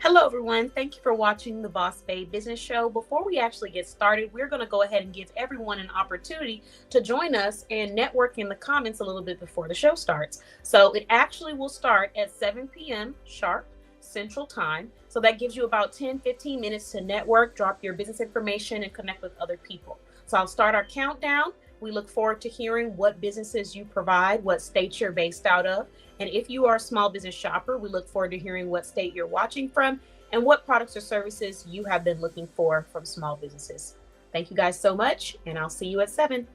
Hello, everyone. Thank you for watching the Boss Babe Business Show. Before we actually get started, we're going to go ahead and give everyone an opportunity to join us and network in the comments a little bit before the show starts. So it actually will start at 7 p.m. sharp Central Time. So that gives you about 10-15 minutes to network, drop your business information, and connect with other people. So I'll start our countdown. We look forward to hearing what businesses you provide, what states you're based out of. And if you are a small business shopper, we look forward to hearing what state you're watching from and what products or services you have been looking for from small businesses. Thank you guys so much, and I'll see you at 7.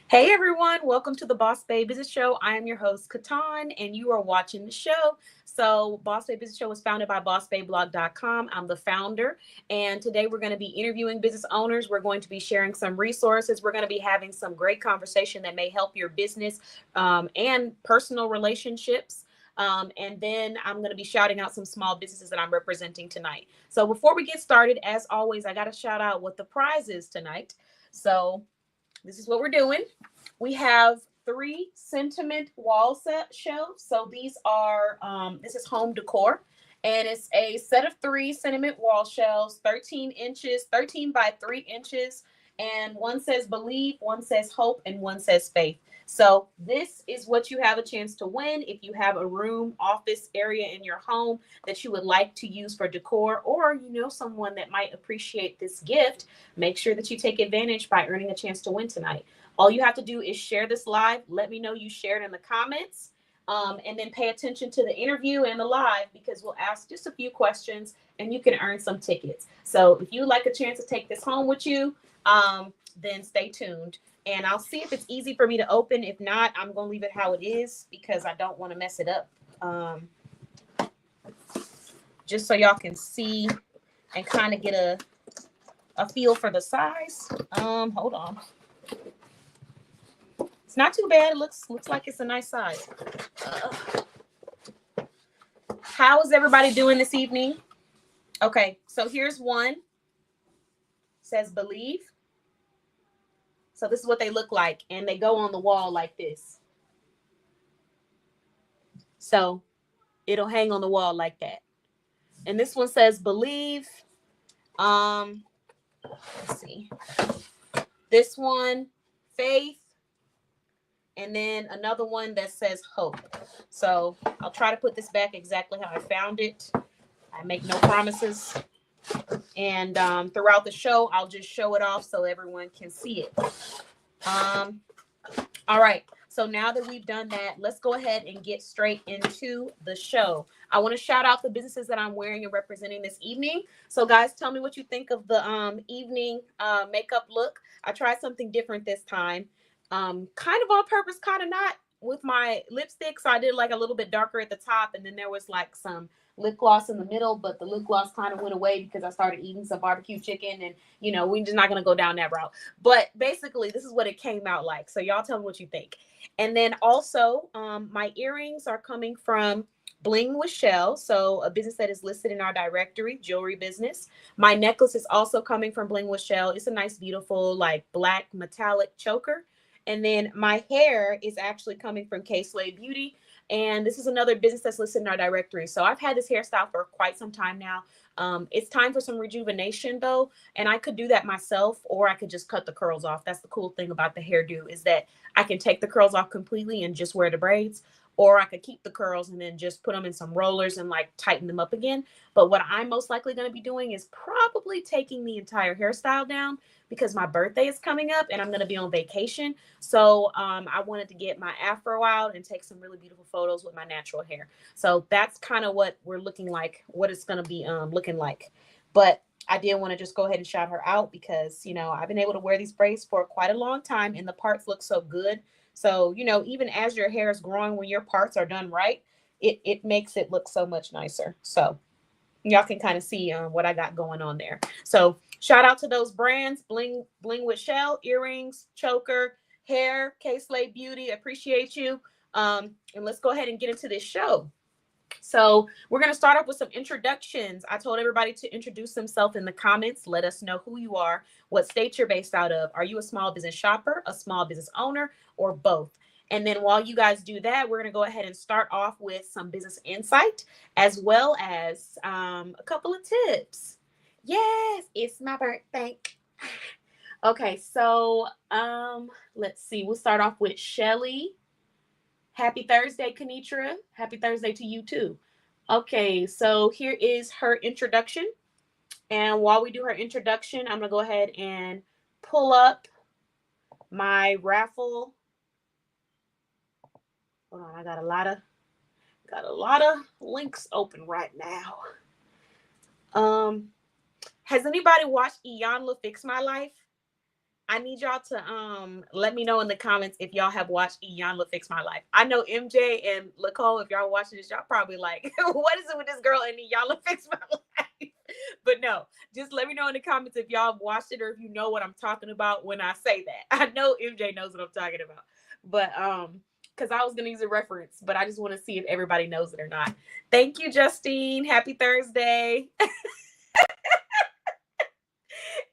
Hey everyone, welcome to the Boss Babe Business Show. I am your host, Katan, and you are watching the show. So, Boss Babe Business Show was founded by BossBabeBlog.com. I'm the founder, and today we're going to be interviewing business owners. We're going to be sharing some resources. We're going to be having some great conversation that may help your business and personal relationships. And then I'm going to be shouting out some small businesses that I'm representing tonight. So, before we get started, as always, I got to shout out what the prize is tonight. So, this is what we're doing. We have 3 sentiment wall set shelves. So these are, this is home decor. And it's a set of 3 sentiment wall shelves, 13 inches, 13 by 3 inches. And one says believe, one says hope, and one says faith. So this is what you have a chance to win if you have a room, office area in your home that you would like to use for decor, or you know someone that might appreciate this gift. Make sure that you take advantage by earning a chance to win tonight. All you have to do is share this live. Let me know you shared in the comments. And then pay attention to the interview and the live, because we'll ask just a few questions and you can earn some tickets. So if you'd like a chance to take this home with you, then stay tuned. And I'll see if it's easy for me to open. If not, I'm going to leave it how it is because I don't want to mess it up. Just so y'all can see and kind of get a feel for the size. Hold on. It's not too bad. It looks like it's a nice size. How is everybody doing this evening? Okay, so here's one. It says believe. So this is what they look like, and they go on the wall like this. So it'll hang on the wall like that. And this one says believe. Let's see. This one, faith. And then another one that says hope. So I'll try to put this back exactly how I found it. I make no promises. And throughout the show, I'll just show it off so everyone can see it. All right. So now that we've done that, let's go ahead and get straight into the show. I want to shout out the businesses that I'm wearing and representing this evening. So guys, tell me what you think of the evening makeup look. I tried something different this time. Kind of on purpose, kind of not. With my lipstick, so I did like a little bit darker at the top, and then there was like some lip gloss in the middle, but the lip gloss kind of went away because I started eating some barbecue chicken, and you know, we're just not going to go down that route. But basically, this is what it came out like. So y'all tell me what you think. And then also, my earrings are coming from Bling with Shell, so a business that is listed in our directory, jewelry business. My necklace is also coming from Bling with Shell. It's a nice, beautiful, like black metallic choker. And then my hair is actually coming from K-Slay Beauty. And this is another business that's listed in our directory. So I've had this hairstyle for quite some time now. It's time for some rejuvenation though. And I could do that myself, or I could just cut the curls off. That's the cool thing about the hairdo, is that I can take the curls off completely and just wear the braids. Or I could keep the curls and then just put them in some rollers and like tighten them up again. But what I'm most likely going to be doing is probably taking the entire hairstyle down, because my birthday is coming up and I'm going to be on vacation. So I wanted to get my afro out and take some really beautiful photos with my natural hair. So that's kind of what we're looking like, what it's going to be looking like. But I did want to just go ahead and shout her out because, you know, I've been able to wear these braids for quite a long time and the parts look so good. So, you know, even as your hair is growing, when your parts are done right, it makes it look so much nicer. So y'all can kind of see what I got going on there. So shout out to those brands: Bling with Shell, earrings, choker, hair, K-Slay Beauty. Appreciate you. And let's go ahead and get into this show. So we're going to start off with some introductions. I told everybody to introduce themselves in the comments. Let us know who you are, what state you're based out of. Are you a small business shopper, a small business owner, or both? And then while you guys do that, we're going to go ahead and start off with some business insight, as well as a couple of tips. Yes, it's my birthday. Okay, so let's see. We'll start off with Shelly. Happy Thursday, Kenitra. Happy Thursday to you too. Okay, so here is her introduction. And while we do her introduction, I'm gonna go ahead and pull up my raffle. Hold on, I got a lot of links open right now. Has anybody watched Iyanla Fix My Life? I need y'all to let me know in the comments if y'all have watched Iyanla Fix My Life. I know MJ and Lacole, if y'all watching this, y'all probably like, what is it with this girl and Iyanla Fix My Life? But no, just let me know in the comments if y'all have watched it or if you know what I'm talking about when I say that. I know MJ knows what I'm talking about. But because I was gonna use a reference, but I just want to see if everybody knows it or not. Thank you, Justine. Happy Thursday.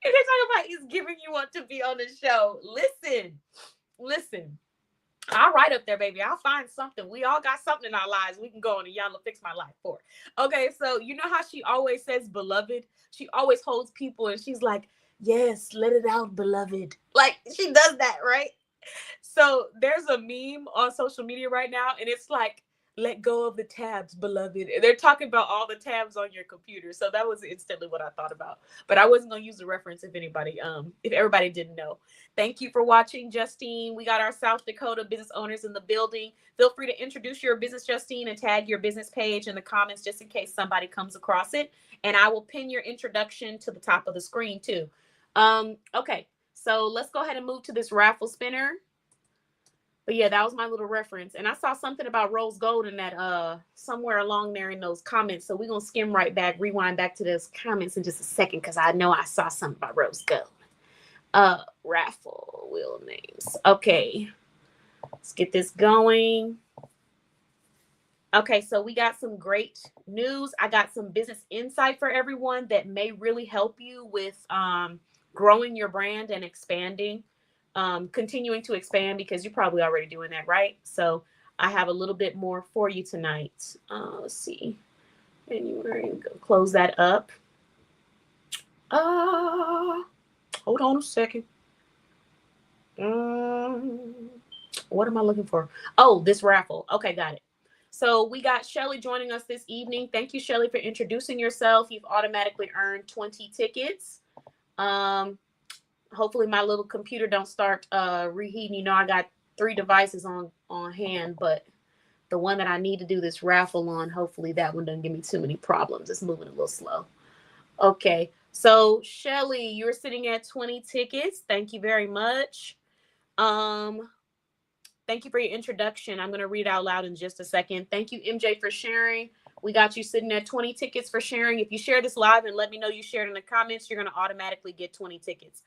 And they're talking about he's giving you want to be on the show. Listen. I'll write up there, baby. I'll find something. We all got something in our lives we can go on and Iyanla Fix My Life for. Okay, so you know how she always says beloved? She always holds people and she's like, yes, let it out, beloved. Like she does that, right? So there's a meme on social media right now, and it's like, let go of the tabs, beloved. And they're talking about all the tabs on your computer. So that was instantly what I thought about. But I wasn't gonna use the reference if everybody didn't know. Thank you for watching, Justine. We got our South Dakota business owners in the building. Feel free to introduce your business, Justine, and tag your business page in the comments just in case somebody comes across it. And I will pin your introduction to the top of the screen too. Okay, so let's go ahead and move to this raffle spinner. But yeah, that was my little reference. And I saw something about rose gold in that somewhere along there in those comments. So we're going to skim right back, rewind back to those comments in just a second because I know I saw something about rose gold. Raffle wheel names. Okay. Let's get this going. Okay, so we got some great news. I got some business insight for everyone that may really help you with growing your brand and expanding. Continuing to expand because you're probably already doing that, right? So I have a little bit more for you tonight. Let's see. Anywhere you go, close that up. Hold on a second. What am I looking for? Oh, this raffle. Okay, got it. So we got Shelly joining us this evening. Thank you, Shelly, for introducing yourself. You've automatically earned 20 tickets. Hopefully my little computer don't start reheating. You know, I got 3 devices on hand, but the one that I need to do this raffle on, hopefully that one doesn't give me too many problems. It's moving a little slow. Okay, so Shelly, you're sitting at 20 tickets. Thank you very much. Thank you for your introduction. I'm going to read out loud in just a second. Thank you, MJ, for sharing. We got you sitting at 20 tickets for sharing. If you share this live and let me know you shared in the comments, you're going to automatically get 20 tickets.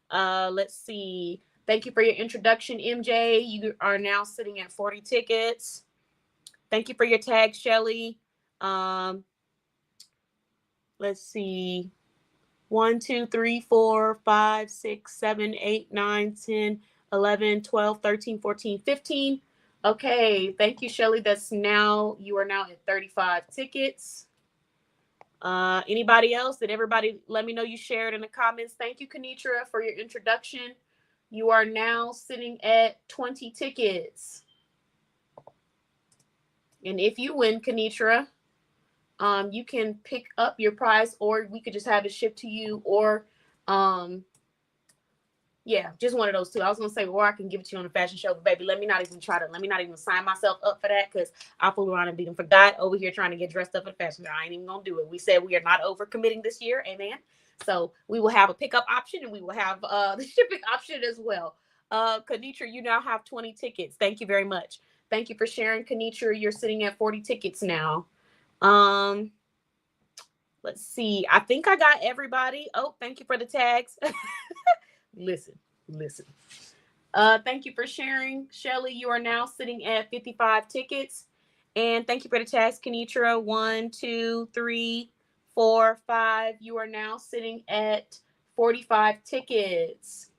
Let's see. Thank you for your introduction, MJ. You are now sitting at 40 tickets. Thank you for your tag, Shelly. Let's see. 1, 2, 3, 4, 5, 6, 7, 8, 9, 10, 11, 12, 13, 14, 15. Okay. Thank you, Shelly. You are now at 35 tickets. Anybody else? Did everybody let me know you shared in the comments? Thank you, Kenitra, for your introduction. You are now sitting at 20 tickets. And if you win, Kenitra, you can pick up your prize, or we could just have it shipped to you, or yeah, just one of those two. I was gonna say, or I can give it to you on a fashion show, but baby, let me not even sign myself up for that because I fool around and beat them for God over here trying to get dressed up for the fashion show. I ain't even gonna do it. We said we are not overcommitting this year, amen. So we will have a pickup option and we will have the shipping option as well. Kenitra, you now have 20 tickets. Thank you very much. Thank you for sharing, Kenitra. You're sitting at 40 tickets now. Let's see. I think I got everybody. Oh, thank you for the tags. Listen. Thank you for sharing, Shelly. You are now sitting at 55 tickets. And thank you for the tags, Kenitra. 1, 2, 3, 4, 5. You are now sitting at 45 tickets.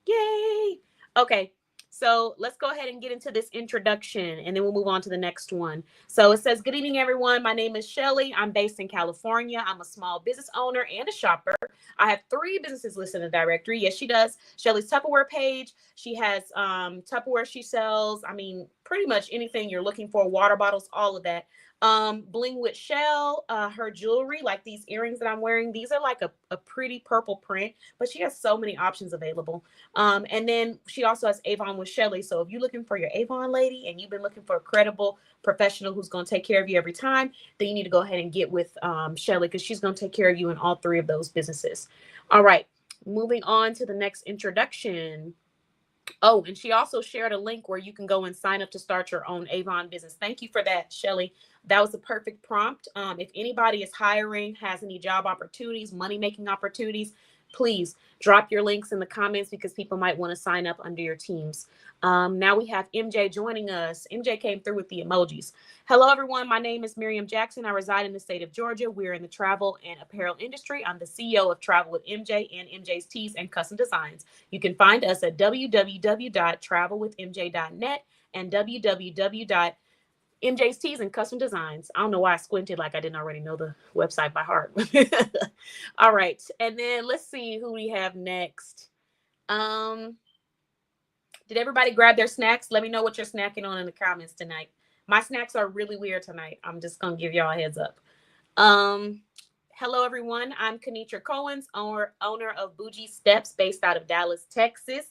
Yay. Okay. So let's go ahead and get into this introduction and then we'll move on to the next one. So it says, good evening, everyone. My name is Shelly. I'm based in California. I'm a small business owner and a shopper. I have 3 businesses listed in the directory. Yes, she does. Shelly's Tupperware page. She has Tupperware she sells. I mean, pretty much anything you're looking for, water bottles, all of that. Bling with Shell, her jewelry, like these earrings that I'm wearing. These are like a pretty purple print, but she has so many options available. And then she also has Avon with Shelly. So if you're looking for your Avon lady and you've been looking for a credible professional who's going to take care of you every time, then you need to go ahead and get with Shelly because she's going to take care of you in all 3 of those businesses. All right. Moving on to the next introduction. Oh, and she also shared a link where you can go and sign up to start your own Avon business. Thank you for that, Shelly. That was a perfect prompt. If anybody is hiring, has any job opportunities, money making opportunities, please drop your links in the comments because people might want to sign up under your teams. Now we have MJ joining us. MJ came through with the emojis. Hello, everyone. My name is Miriam Jackson. I reside in the state of Georgia. We're in the travel and apparel industry. I'm the CEO of Travel with MJ and MJ's Tees and Custom Designs. You can find us at www.travelwithmj.net and www.MJ's Tees and Custom Designs. I don't know why I squinted like I didn't already know the website by heart. All right. And then let's see who we have next. Did everybody grab their snacks? Let me know what you're snacking on in the comments tonight. My snacks are really weird tonight. I'm just going to give y'all a heads up. Hello, everyone. I'm Kenitra Cohens, owner of Bougie Steps, based out of Dallas, Texas.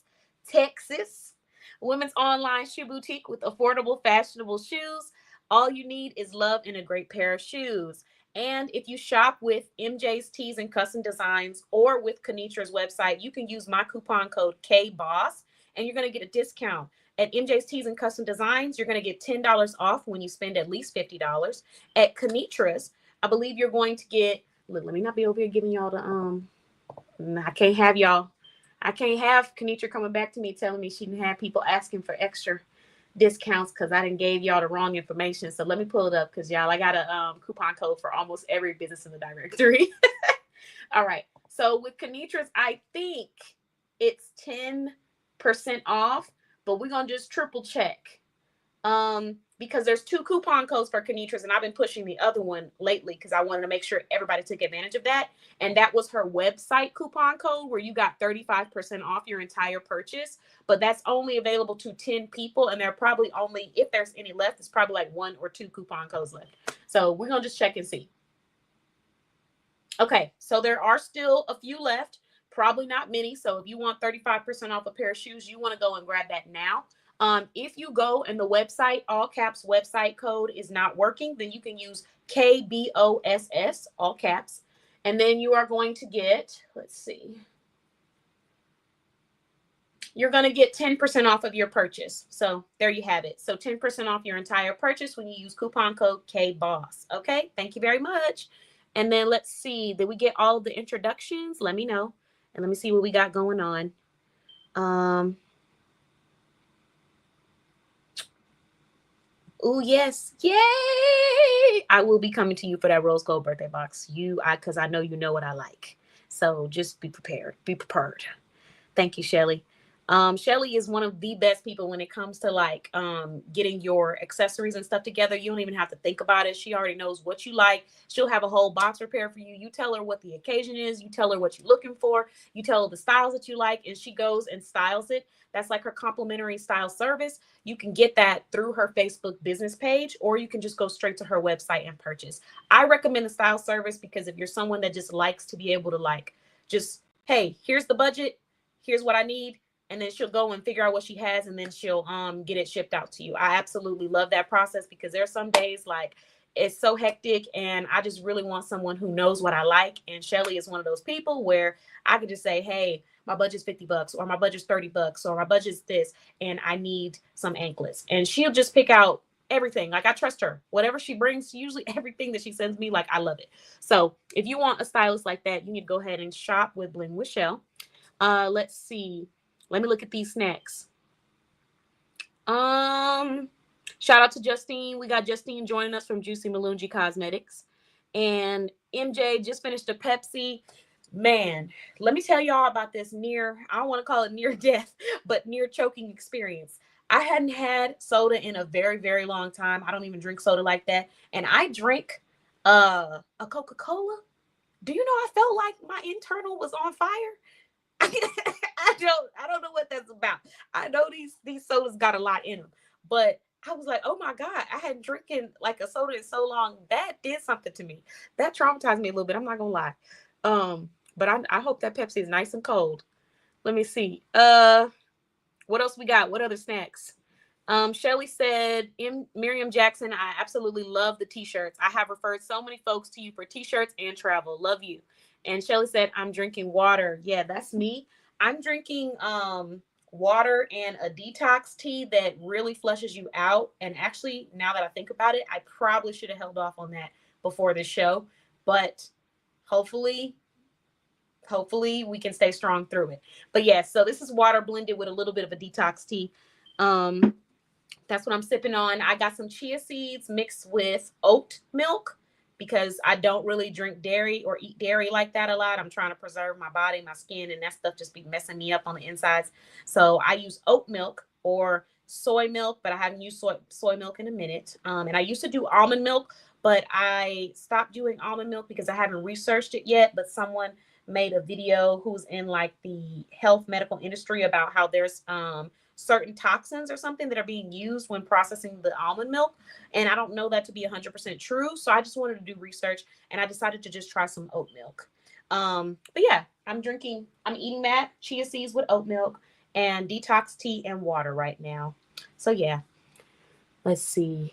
Women's online shoe boutique with affordable, fashionable shoes. All you need is love and a great pair of shoes. And if you shop with MJ's Tees and Custom Designs or with Kenitra's website, you can use my coupon code KBOSS and you're going to get a discount. At MJ's Tees and Custom Designs, you're going to get $10 off when you spend at least $50. At Kenitra's, I believe you're going to get, look, let me not be over here giving y'all the, I can't have Kenitra coming back to me telling me she didn't have people asking for extra discounts because I didn't gave y'all the wrong information. So let me pull it up because y'all, I got a coupon code for almost every business in the directory. All right. So with Kenitra's, I think it's 10% off, but we're going to just triple check. Because there's 2 coupon codes for Kenitra's, and I've been pushing the other one lately because I wanted to make sure everybody took advantage of that. And that was her website coupon code where you got 35% off your entire purchase. But that's only available to 10 people, and they're probably only, if there's any left, it's probably like 1 or 2 coupon codes left. So we're going to just check and see. Okay, so there are still a few left, probably not many. So if you want 35% off a pair of shoes, you want to go and grab that now. If you go and the website, all caps website code is not working, then you can use KBOSS, all caps. And then you are going to get, let's see, you're going to get 10% off of your purchase. So there you have it. So 10% off your entire purchase when you use coupon code KBOSS. Okay, thank you very much. And then let's see, did we get all of the introductions? Let me know. And let me see what we got going on. Oh, yes. Yay. I will be coming to you for that rose gold birthday box. Because I know you know what I like. So just be prepared. Be prepared. Thank you, Shelly. Shelly is one of the best people when it comes to like getting your accessories and stuff together. You don't even have to think about it. She already knows what you like. She'll have a whole box prepared for you. You tell her what the occasion is. You tell her what you're looking for. You tell her the styles that you like, and she goes and styles it. That's like her complimentary style service. You can get that through her Facebook business page, or you can just go straight to her website and purchase. I recommend the style service because if you're someone that just likes to be able to like, just, hey, here's the budget. Here's what I need. And then she'll go and figure out what she has, and then she'll get it shipped out to you. I absolutely love that process because there are some days like it's so hectic and I just really want someone who knows what I like. And Shelly is one of those people where I could just say, hey, my budget's $50 or my budget's $30 or my budget's this and I need some anklets. And she'll just pick out everything. Like I trust her. Whatever she brings, usually everything that she sends me, like I love it. So if you want a stylist like that, you need to go ahead and shop with Blend with Shell. Let's see. Let me look at these snacks. Shout out to Justine. We got Justine joining us from Juicy Malungi Cosmetics. And MJ just finished a Pepsi. Man, let me tell y'all about this I don't want to call it near death, but near choking experience. I hadn't had soda in a very, very long time. I don't even drink soda like that. And I drink a Coca-Cola. Do you know I felt like my internal was on fire? I don't know what that's about. I know these sodas got a lot in them, but I was like, oh my God, I hadn't drinking like a soda in so long. That did something to me. That traumatized me a little bit. I'm not gonna lie. But I hope that Pepsi is nice and cold. Let me see. What else we got? What other snacks? Shelly said, Miriam Jackson, I absolutely love the t-shirts. I have referred so many folks to you for t-shirts and travel. Love you. And Shelly said, I'm drinking water. Yeah, that's me. I'm drinking water and a detox tea that really flushes you out. And actually, now that I think about it, I probably should have held off on that before this show. But hopefully, hopefully we can stay strong through it. But yeah, so this is water blended with a little bit of a detox tea. Um, that's what I'm sipping on. I got some chia seeds mixed with oat milk because I don't really drink dairy or eat dairy like that a lot. I'm trying to preserve my body, my skin, and that stuff just be messing me up on the insides. So I use oat milk or soy milk, but I haven't used soy milk in a minute. And I used to do almond milk, but I stopped doing almond milk because I haven't researched it yet. But someone made a video who's in like the health medical industry about how there's certain toxins or something that are being used when processing the almond milk. And I don't know that to be 100% true. So I just wanted to do research and I decided to just try some oat milk. But yeah, I'm eating that chia seeds with oat milk and detox tea and water right now. So yeah, let's see.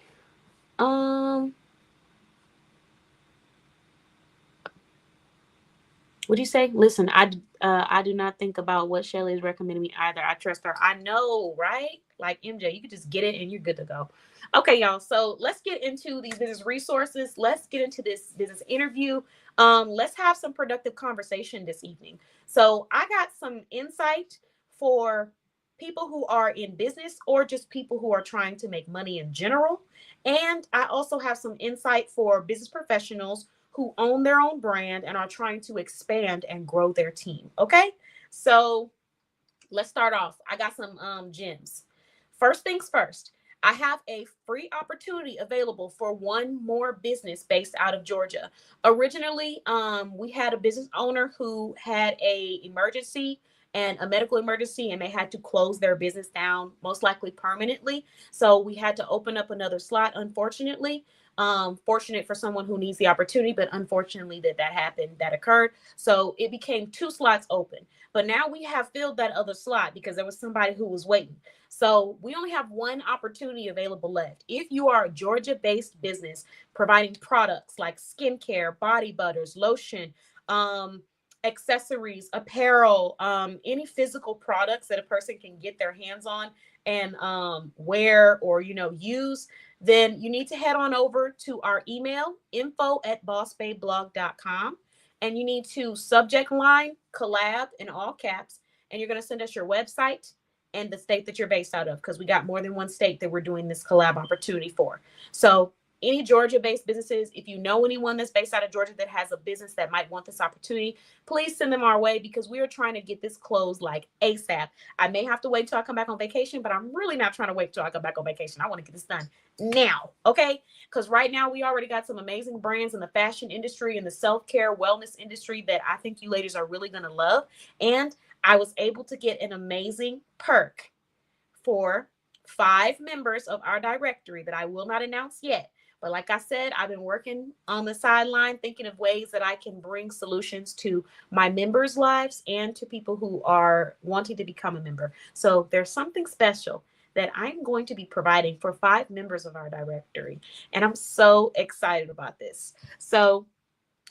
What do you say? Listen, I do not think about what Shelly is recommending me either. I trust her. I know, right? Like MJ, you could just get it and you're good to go. Okay, y'all. So let's get into these business resources. Let's get into this business interview. Let's have some productive conversation this evening. So I got some insight for people who are in business or just people who are trying to make money in general. And I also have some insight for business professionals who own their own brand and are trying to expand and grow their team. Okay. So let's start off. I got some gems. First things first, I have a free opportunity available for one more business based out of Georgia. Originally, we had a business owner who had a emergency and a medical emergency, and they had to close their business down, most likely permanently. So we had to open up another slot, unfortunately. Fortunate for someone who needs the opportunity, but unfortunately that happened, that occurred. So it became two slots open. But now we have filled that other slot because there was somebody who was waiting. So we only have one opportunity available left. If you are a Georgia-based business providing products like skincare, body butters, lotion, accessories, apparel, any physical products that a person can get their hands on and wear or use, then you need to head on over to our email, info@bossbabeblog.com. And you need to subject line collab in all caps. And you're going to send us your website and the state that you're based out of, because we got more than one state that we're doing this collab opportunity for. So any Georgia-based businesses, if you know anyone that's based out of Georgia that has a business that might want this opportunity, please send them our way because we are trying to get this closed like ASAP. I may have to wait till I come back on vacation, but I'm really not trying to wait till I come back on vacation. I want to get this done now, okay? Because right now we already got some amazing brands in the fashion industry and the self-care wellness industry that I think you ladies are really going to love. And I was able to get an amazing perk for 5 members of our directory that I will not announce yet. But like I said, I've been working on the sideline, thinking of ways that I can bring solutions to my members' lives and to people who are wanting to become a member. So there's something special that I'm going to be providing for 5 members of our directory. And I'm so excited about this. So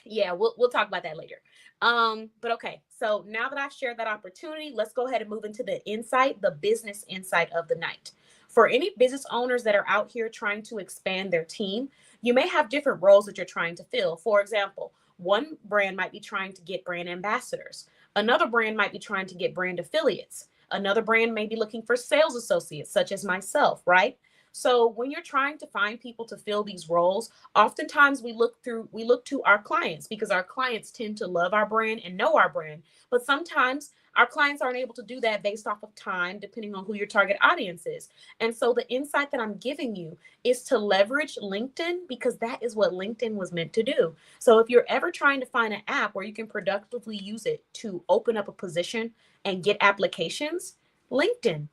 yeah, we'll talk about that later. But okay, so now that I've shared that opportunity, let's go ahead and move into the insight, the business insight of the night. For any business owners that are out here trying to expand their team, you may have different roles that you're trying to fill. For example, one brand might be trying to get brand ambassadors. Another brand might be trying to get brand affiliates. Another brand may be looking for sales associates, such as myself, right? So when you're trying to find people to fill these roles, oftentimes we look to our clients because our clients tend to love our brand and know our brand. But sometimes our clients aren't able to do that based off of time, depending on who your target audience is. And so the insight that I'm giving you is to leverage LinkedIn because that is what LinkedIn was meant to do. So if you're ever trying to find an app where you can productively use it to open up a position and get applications, LinkedIn.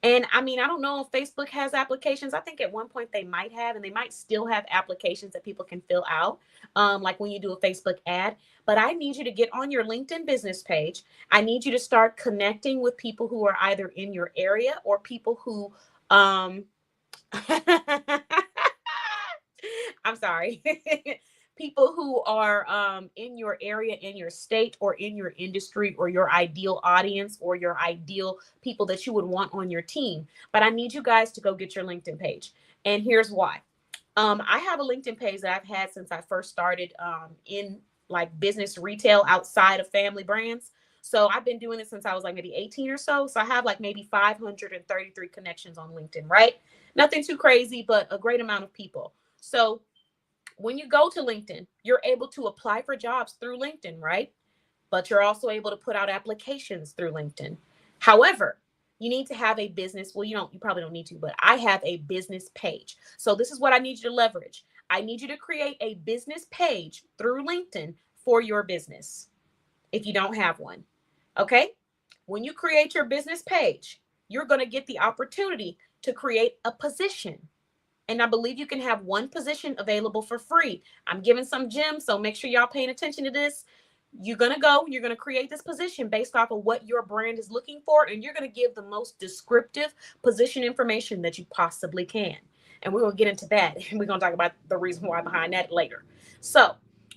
And I mean, I don't know if Facebook has applications. I think at one point they might have, and they might still have applications that people can fill out, like when you do a Facebook ad. But I need you to get on your LinkedIn business page. I need you to start connecting with people who are either in your area or people who, I'm sorry. people who are in your area, in your state, or in your industry, or your ideal audience, or your ideal people that you would want on your team. But I need you guys to go get your LinkedIn page. And here's why. I have a LinkedIn page that I've had since I first started in like business retail outside of family brands. So I've been doing it since I was like maybe 18 or so. So I have like maybe 533 connections on LinkedIn, right? Nothing too crazy, but a great amount of people. So when you go to LinkedIn, you're able to apply for jobs through LinkedIn, right? But you're also able to put out applications through LinkedIn. However, you need to have a business. Well, you probably don't need to, but I have a business page. So this is what I need you to leverage. I need you to create a business page through LinkedIn for your business if you don't have one. Okay? When you create your business page, you're going to get the opportunity to create a position. And I believe you can have one position available for free. I'm giving some gems, so make sure y'all paying attention to this. You're going to create this position based off of what your brand is looking for, and you're going to give the most descriptive position information that you possibly can. And we're going to get into that, and we're going to talk about the reason why behind that later. So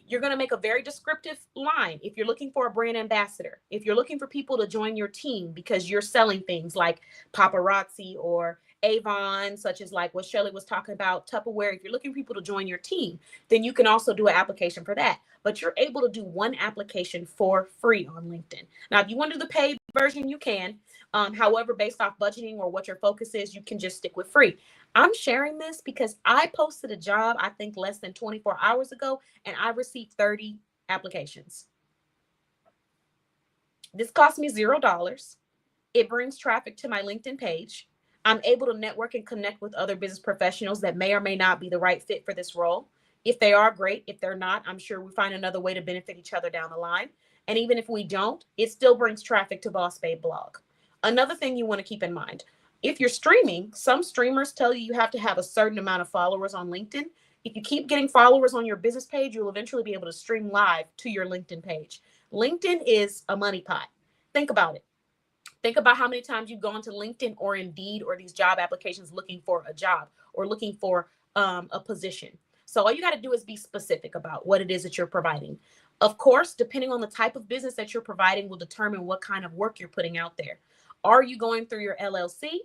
you're going to make a very descriptive line if you're looking for a brand ambassador, if you're looking for people to join your team because you're selling things like paparazzi or Avon, such as like what Shelley was talking about, Tupperware. If you're looking for people to join your team, then you can also do an application for that. But you're able to do one application for free on LinkedIn. Now, if you want to do the paid version, you can. However, based off budgeting or what your focus is, you can just stick with free. I'm sharing this because I posted a job, I think less than 24 hours ago, and I received 30 applications. This cost me $0. It brings traffic to my LinkedIn page. I'm able to network and connect with other business professionals that may or may not be the right fit for this role. If they are, great. If they're not, I'm sure we find another way to benefit each other down the line. And even if we don't, it still brings traffic to Boss Babe blog. Another thing you want to keep in mind, if you're streaming, some streamers tell you have to have a certain amount of followers on LinkedIn. If you keep getting followers on your business page, you'll eventually be able to stream live to your LinkedIn page. LinkedIn is a money pot. Think about it. Think about how many times you've gone to LinkedIn or Indeed or these job applications looking for a job or looking for a position. So all you got to do is be specific about what it is that you're providing. Of course, depending on the type of business that you're providing will determine what kind of work you're putting out there. Are you going through your LLC?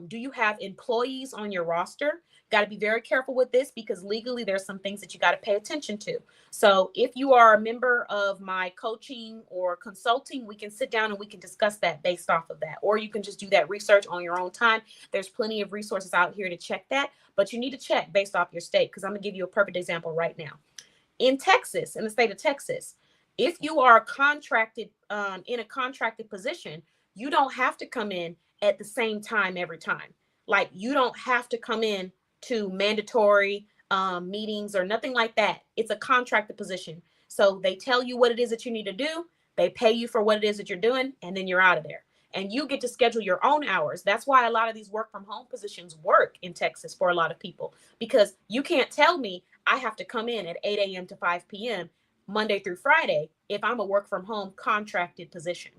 Do you have employees on your roster? Got to be very careful with this because legally there's some things that you got to pay attention to. So if you are a member of my coaching or consulting, we can sit down and we can discuss that based off of that. Or you can just do that research on your own time. There's plenty of resources out here to check that, but you need to check based off your state because I'm going to give you a perfect example right now. In Texas, in the state of Texas, if you are contracted in a contracted position, you don't have to come in at the same time every time. Like you don't have to come in to mandatory meetings or nothing like that. It's a contracted position. So they tell you what it is that you need to do. They pay you for what it is that you're doing, and then you're out of there. And you get to schedule your own hours. That's why a lot of these work from home positions work in Texas for a lot of people, because you can't tell me I have to come in at 8 a.m. to 5 p.m. Monday through Friday if I'm a work from home contracted position.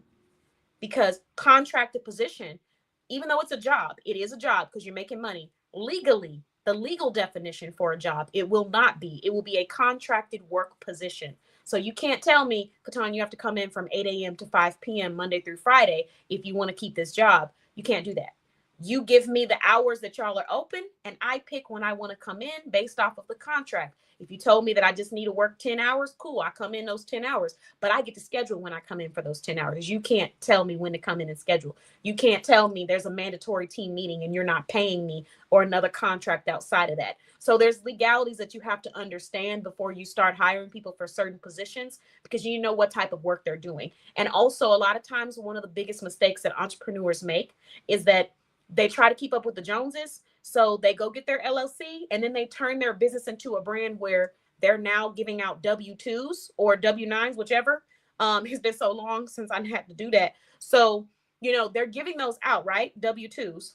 Because contracted position, even though it's a job, it is a job because you're making money legally. The legal definition for a job, it will not be. It will be a contracted work position. So you can't tell me, Katan, you have to come in from 8 a.m. to 5 p.m. Monday through Friday if you want to keep this job. You can't do that. You give me the hours that y'all are open, and I pick when I want to come in based off of the contract. If you told me that I just need to work 10 hours, cool, I come in those 10 hours, but I get to schedule when I come in for those 10 hours. You can't tell me when to come in and schedule. You can't tell me there's a mandatory team meeting and you're not paying me or another contract outside of that. So there's legalities that you have to understand before you start hiring people for certain positions because you know what type of work they're doing. And also a lot of times one of the biggest mistakes that entrepreneurs make is that they try to keep up with the Joneses. So they go get their LLC and then they turn their business into a brand where they're now giving out W-2s or W-9s, whichever. It's been so long since I had to do that. So, they're giving those out, right? W-2s.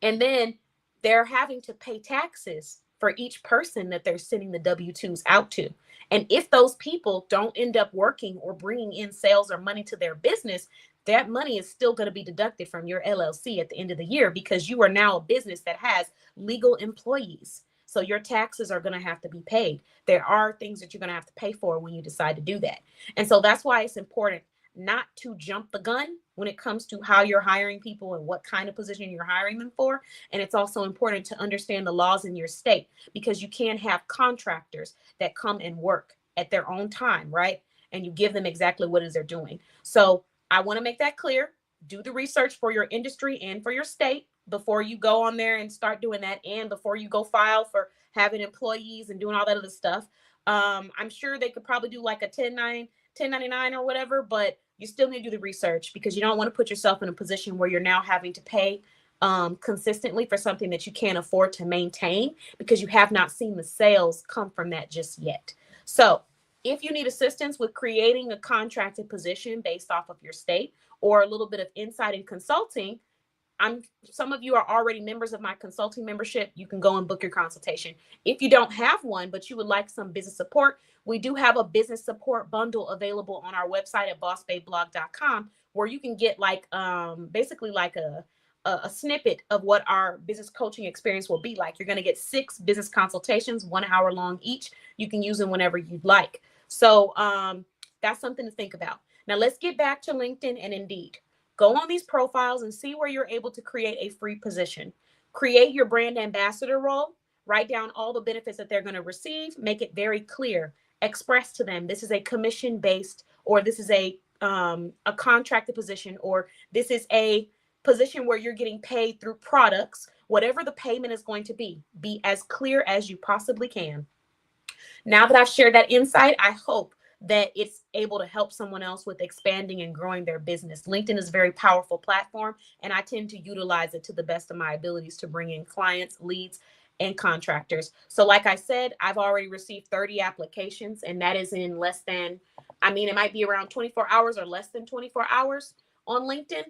And then they're having to pay taxes for each person that they're sending the W-2s out to. And if those people don't end up working or bringing in sales or money to their business, that money is still going to be deducted from your LLC at the end of the year because you are now a business that has legal employees. So your taxes are going to have to be paid. There are things that you're going to have to pay for when you decide to do that. And so that's why it's important not to jump the gun when it comes to how you're hiring people and what kind of position you're hiring them for. And it's also important to understand the laws in your state, because you can have contractors that come and work at their own time, right? And you give them exactly what it is they're doing. So I want to make that clear. Do the research for your industry and for your state before you go on there and start doing that, and before you go file for having employees and doing all that other stuff. I'm sure they could probably do like a 1099 or whatever, but you still need to do the research, because you don't want to put yourself in a position where you're now having to pay consistently for something that you can't afford to maintain, because you have not seen the sales come from that just yet. So if you need assistance with creating a contracted position based off of your state, or a little bit of insight in consulting, some of you are already members of my consulting membership. You can go and book your consultation. If you don't have one, but you would like some business support, we do have a business support bundle available on our website at bossbabeblog.com, where you can get like basically like a snippet of what our business coaching experience will be like. You're going to get 6 business consultations, 1 hour long each. You can use them whenever you'd like. So that's something to think about. Now let's get back to LinkedIn and Indeed. Go on these profiles and see where you're able to create a free position. Create your brand ambassador role. Write down all the benefits that they're going to receive. Make it very clear. Express to them this is a commission-based, or this is a contracted position, or this is a position where you're getting paid through products. Whatever the payment is going to be as clear as you possibly can. Now that I've shared that insight, I hope that it's able to help someone else with expanding and growing their business. LinkedIn is a very powerful platform, and I tend to utilize it to the best of my abilities to bring in clients, leads, and contractors. So like I said, I've already received 30 applications, and that is in less than, it might be around 24 hours or less than 24 hours on LinkedIn.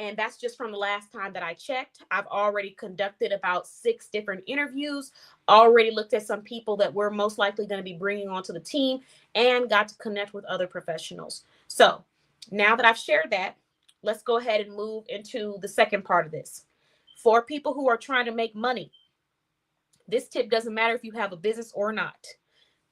And that's just from the last time that I checked. I've already conducted about 6 different interviews, already looked at some people that we're most likely going to be bringing onto the team, and got to connect with other professionals. So now that I've shared that, let's go ahead and move into the second part of this. For people who are trying to make money, this tip doesn't matter if you have a business or not.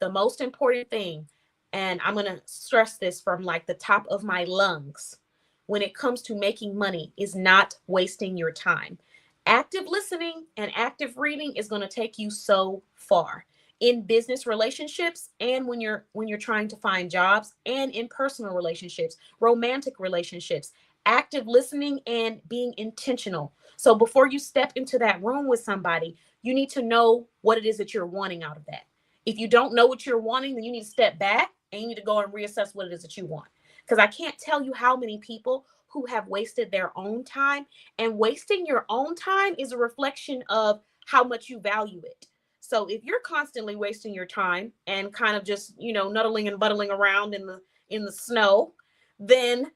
The most important thing, and I'm going to stress this from like the top of my lungs, when it comes to making money, is not wasting your time. Active listening and active reading is going to take you so far in business relationships, and when you're trying to find jobs, and in personal relationships, romantic relationships. Active listening and being intentional. So before you step into that room with somebody, you need to know what it is that you're wanting out of that. If you don't know what you're wanting, then you need to step back and you need to go and reassess what it is that you want. Because I can't tell you how many people who have wasted their own time, and wasting your own time is a reflection of how much you value it. So if you're constantly wasting your time and kind of just, nuddling and buttling around in the snow, then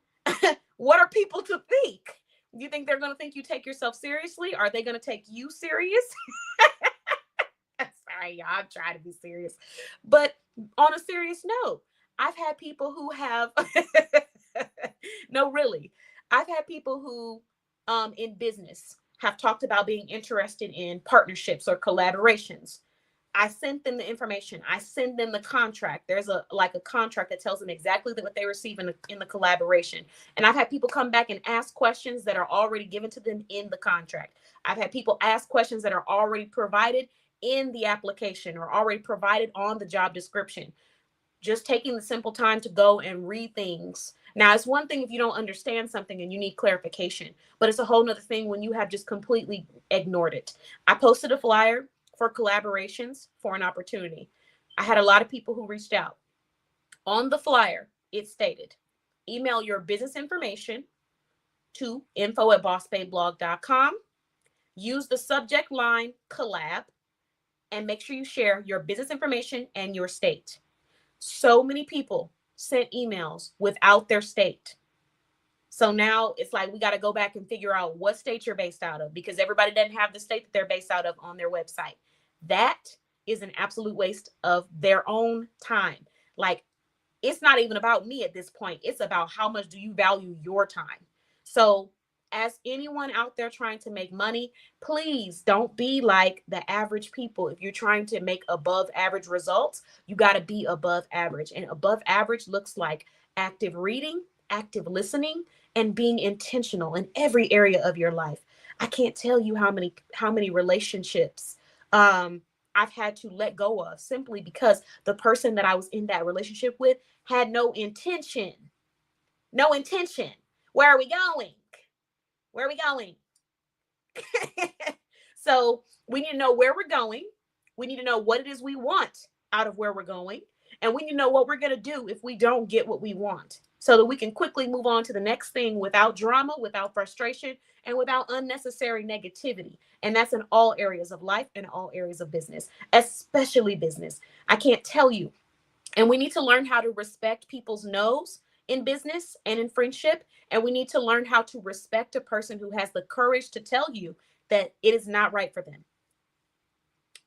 what are people to think? You think they're going to think you take yourself seriously? Are they going to take you serious? Sorry, y'all, I'm trying to be serious. But on a serious note, I've had people who have, no, really, I've had people who in business have talked about being interested in partnerships or collaborations. I sent them the information. I send them the contract. There's a contract that tells them exactly what they receive in the collaboration. And I've had people come back and ask questions that are already given to them in the contract. I've had people ask questions that are already provided in the application or already provided on the job description. Just taking the simple time to go and read things. Now, it's one thing if you don't understand something and you need clarification, but it's a whole nother thing when you have just completely ignored it. I posted a flyer for collaborations for an opportunity. I had a lot of people who reached out. On the flyer, it stated, email your business information to info@bossbabeblog.com. Use the subject line collab, and make sure you share your business information and your state. So many people sent emails without their state. So now it's like we got to go back and figure out what state you're based out of, because everybody doesn't have the state that they're based out of on their website. That is an absolute waste of their own time. Like, it's not even about me at this point. It's about how much do you value your time. So as anyone out there trying to make money, please don't be like the average people. If you're trying to make above average results, you got to be above average. And above average looks like active reading, active listening, and being intentional in every area of your life. I can't tell you how many relationships I've had to let go of simply because the person that I was in that relationship with had no intention. No intention. Where are we going? Where are we going? So we need to know where we're going. We need to know what it is we want out of where we're going. And we need to know what we're going to do if we don't get what we want so that we can quickly move on to the next thing without drama, without frustration, and without unnecessary negativity. And that's in all areas of life and all areas of business, especially business. I can't tell you. And we need to learn how to respect people's no's in business and in friendship. And we need to learn how to respect a person who has the courage to tell you that it is not right for them.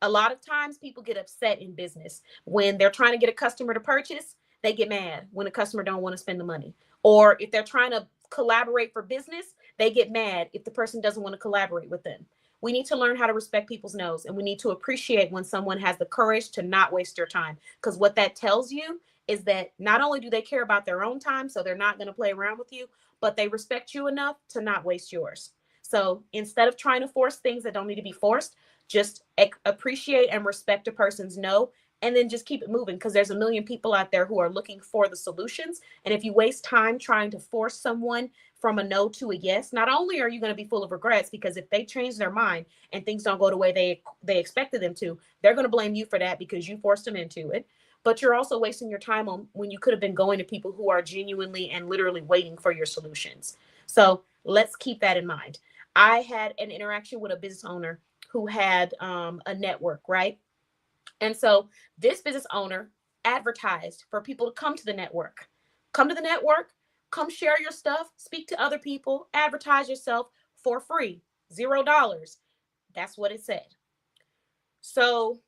A lot of times people get upset in business when they're trying to get a customer to purchase. They get mad when a customer don't want to spend the money. Or if they're trying to collaborate for business, they get mad if the person doesn't want to collaborate with them. We need to learn how to respect people's no's, and we need to appreciate when someone has the courage to not waste your time. Because what that tells you is that not only do they care about their own time, so they're not going to play around with you, but they respect you enough to not waste yours. So instead of trying to force things that don't need to be forced, just appreciate and respect a person's no, and then just keep it moving, because there's a million people out there who are looking for the solutions. And if you waste time trying to force someone from a no to a yes, not only are you going to be full of regrets, because if they change their mind and things don't go the way they expected them to, they're going to blame you for that because you forced them into it. But you're also wasting your time on when you could have been going to people who are genuinely and literally waiting for your solutions. So let's keep that in mind. I had an interaction with a business owner who had a network, right? And so this business owner advertised for people to come to the network. Come to the network, come share your stuff, speak to other people, advertise yourself for free, $0. That's what it said. So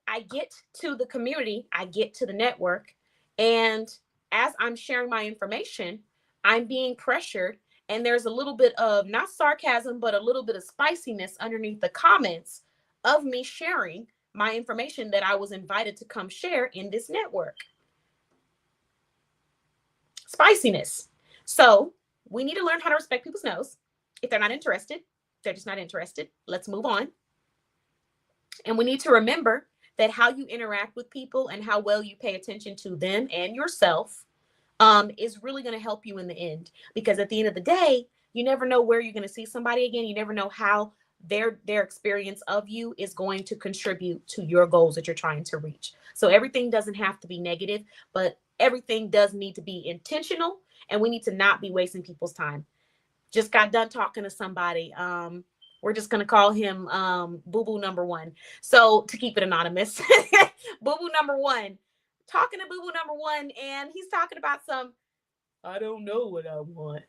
I get to the community, I get to the network, and as I'm sharing my information, I'm being pressured. And there's a little bit of not sarcasm, but a little bit of spiciness underneath the comments of me sharing my information that I was invited to come share in this network. Spiciness. So we need to learn how to respect people's no's. If they're not interested, they're just not interested. Let's move on. And we need to remember that how you interact with people and how well you pay attention to them and yourself is really going to help you in the end. Because at the end of the day, you never know where you're going to see somebody again. You never know how their experience of you is going to contribute to your goals that you're trying to reach. So everything doesn't have to be negative, but everything does need to be intentional, and we need to not be wasting people's time. Just got done talking to somebody. We're just gonna call him Boo Boo number one. So to keep it anonymous, Boo Boo number one, talking to Boo Boo number one, and he's talking about some. I don't know what I want.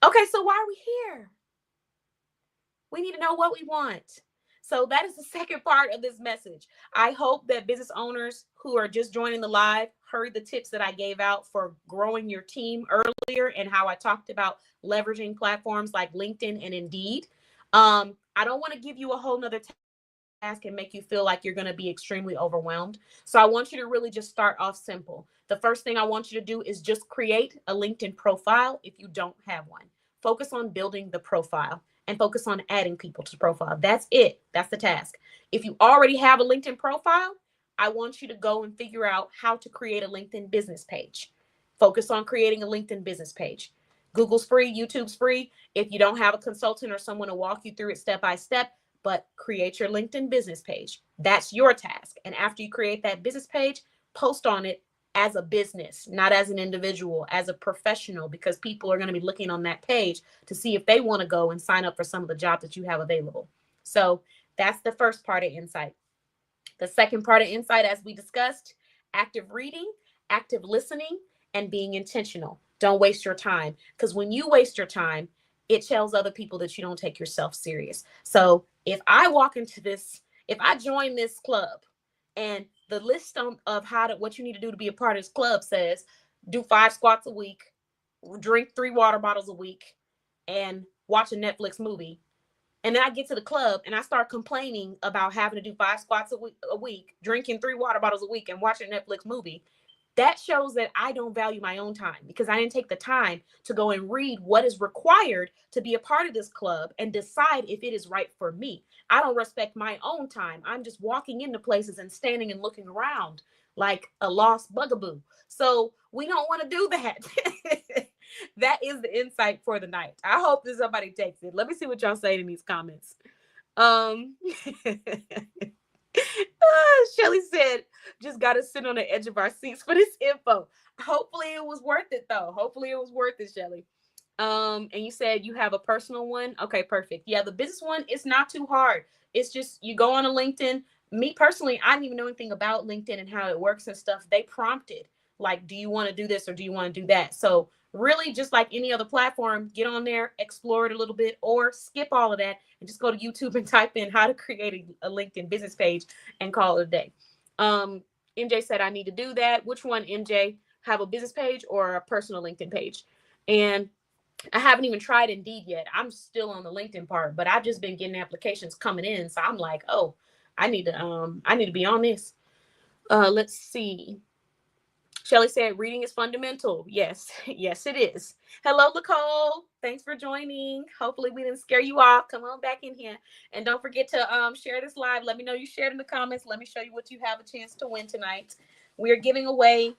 Okay, so why are we here? We need to know what we want. So that is the second part of this message. I hope that business owners who are just joining the live heard the tips that I gave out for growing your team earlier and how I talked about leveraging platforms like LinkedIn and Indeed. I don't want to give you a whole nother task and make you feel like you're going to be extremely overwhelmed. So I want you to really just start off simple. The first thing I want you to do is just create a LinkedIn profile if you don't have one. Focus on building the profile and focus on adding people to the profile. That's it. That's the task. If you already have a LinkedIn profile, I want you to go and figure out how to create a LinkedIn business page. Focus on creating a LinkedIn business page. Google's free, YouTube's free. If you don't have a consultant or someone to walk you through it step by step, but create your LinkedIn business page. That's your task. And after you create that business page, post on it as a business, not as an individual, as a professional, because people are going to be looking on that page to see if they want to go and sign up for some of the jobs that you have available. So that's the first part of insight. The second part of insight, as we discussed, active reading, active listening, and being intentional. Don't waste your time, because when you waste your time, it tells other people that you don't take yourself serious. So if I walk into this, if I join this club and the list of what you need to do to be a part of this club says do 5 squats a week, drink 3 water bottles a week, and watch a Netflix movie. And then I get to the club and I start complaining about having to do 5 squats a week, drinking 3 water bottles a week, and watching a Netflix movie. That shows that I don't value my own time, because I didn't take the time to go and read what is required to be a part of this club and decide if it is right for me. I don't respect my own time. I'm just walking into places and standing and looking around like a lost bugaboo. So we don't want to do that. That is the insight for the night. I hope that somebody takes it. Let me see what y'all say in these comments. Shelly said, just got to sit on the edge of our seats for this info. Hopefully it was worth it, though. Hopefully it was worth it, Shelly. And you said you have a personal one. Okay, perfect. Yeah, the business one is not too hard. It's just you go on a LinkedIn. Me personally, I didn't even know anything about LinkedIn and how it works and stuff. They prompted, like, do you want to do this or do you want to do that? So really, just like any other platform, get on there, explore it a little bit, or skip all of that and just go to YouTube and type in how to create a LinkedIn business page and call it a day. MJ said, I need to do that. Which one, MJ? Have a business page or a personal LinkedIn page? And I haven't even tried Indeed yet. I'm still on the LinkedIn part, but I've just been getting applications coming in. So I'm like, oh, I need to be on this. Let's see. Shelly said, reading is fundamental. Yes, yes, it is. Hello, Nicole. Thanks for joining. Hopefully we didn't scare you off. Come on back in here. And don't forget to share this live. Let me know you shared in the comments. Let me show you what you have a chance to win tonight. We are giving away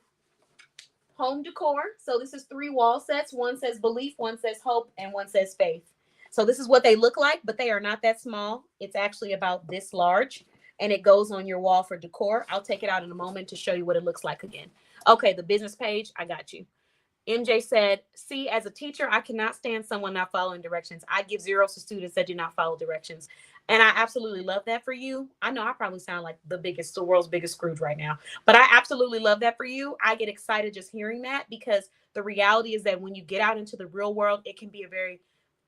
home decor. So this is 3 wall sets. One says belief, one says hope, and one says faith. So this is what they look like, but they are not that small. It's actually about this large, and it goes on your wall for decor. I'll take it out in a moment to show you what it looks like again. Okay, the business page, I got you. MJ said, see, as a teacher, I cannot stand someone not following directions. I give zeros to students that do not follow directions. And I absolutely love that for you. I know I probably sound like the world's biggest Scrooge right now, but I absolutely love that for you. I get excited just hearing that, because the reality is that when you get out into the real world, it can be a very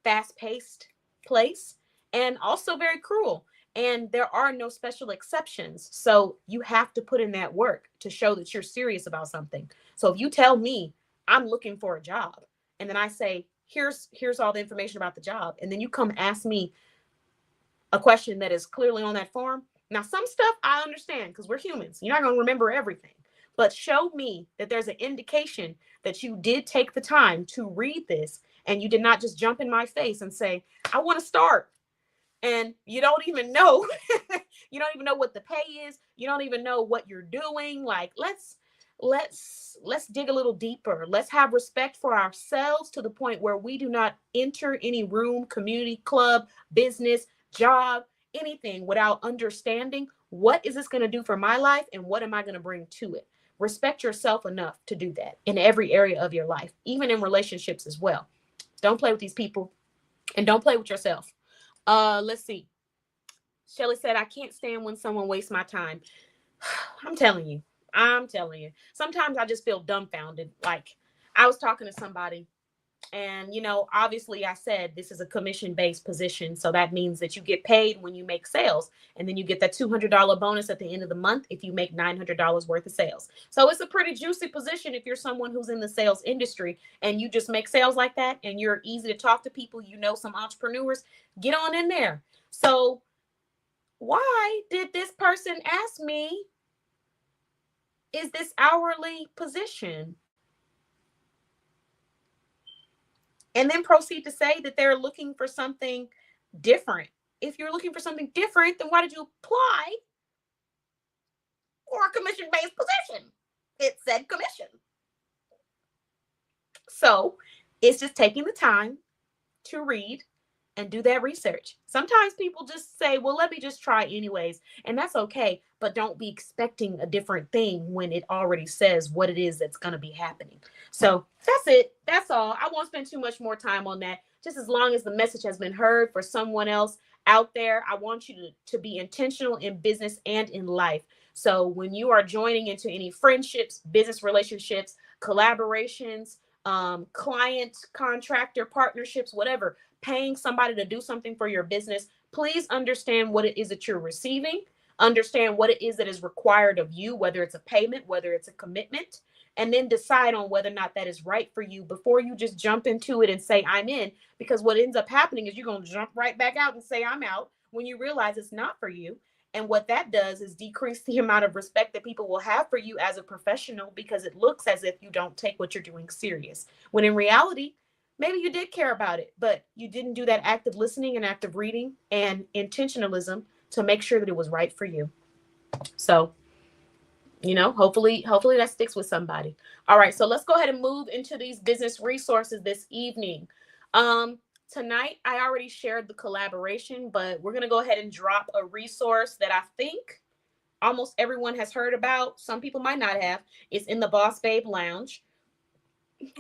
fast-paced place and also very cruel. And there are no special exceptions. So you have to put in that work to show that you're serious about something. So if you tell me I'm looking for a job, and then I say, here's all the information about the job, and then you come ask me a question that is clearly on that form. Now, some stuff I understand because we're humans. You're not going to remember everything. But show me that there's an indication that you did take the time to read this, and you did not just jump in my face and say, I want to start. And you don't even know, you don't even know what the pay is. You don't even know what you're doing. Like, let's dig a little deeper. Let's have respect for ourselves to the point where we do not enter any room, community, club, business, job, anything without understanding what is this going to do for my life and what am I going to bring to it. Respect yourself enough to do that in every area of your life, even in relationships as well. Don't play with these people, and don't play with yourself. Let's see. Shelly said, I can't stand when someone wastes my time. I'm telling you. Sometimes I just feel dumbfounded. Like, I was talking to somebody, and, obviously I said this is a commission-based position. So that means that you get paid when you make sales. And then you get that $200 bonus at the end of the month if you make $900 worth of sales. So it's a pretty juicy position if you're someone who's in the sales industry and you just make sales like that and you're easy to talk to people, some entrepreneurs, get on in there. So why did this person ask me, is this hourly position? And then proceed to say that they're looking for something different. If you're looking for something different, then why did you apply for a commission-based position? It said commission. So it's just taking the time to read and do that research. Sometimes people just say, well, let me just try anyways. And that's okay. But don't be expecting a different thing when it already says what it is that's going to be happening. So that's it. That's all. I won't spend too much more time on that. Just as long as the message has been heard for someone else out there, I want you to be intentional in business and in life. So when you are joining into any friendships, business relationships, collaborations, client, contractor, partnerships, whatever, paying somebody to do something for your business, please understand what it is that you're receiving. Understand what it is that is required of you, whether it's a payment, whether it's a commitment, and then decide on whether or not that is right for you before you just jump into it and say, I'm in. Because what ends up happening is you're going to jump right back out and say, I'm out, when you realize it's not for you. And what that does is decrease the amount of respect that people will have for you as a professional, because it looks as if you don't take what you're doing serious. When in reality, maybe you did care about it, but you didn't do that active listening and active reading and intentionalism to make sure that it was right for you. So, hopefully that sticks with somebody. All right, so let's go ahead and move into these business resources this evening. um Tonight I already shared the collaboration, but we're going to go ahead and drop a resource that I think almost everyone has heard about. Some people might not have. It's in the Boss Babe Lounge,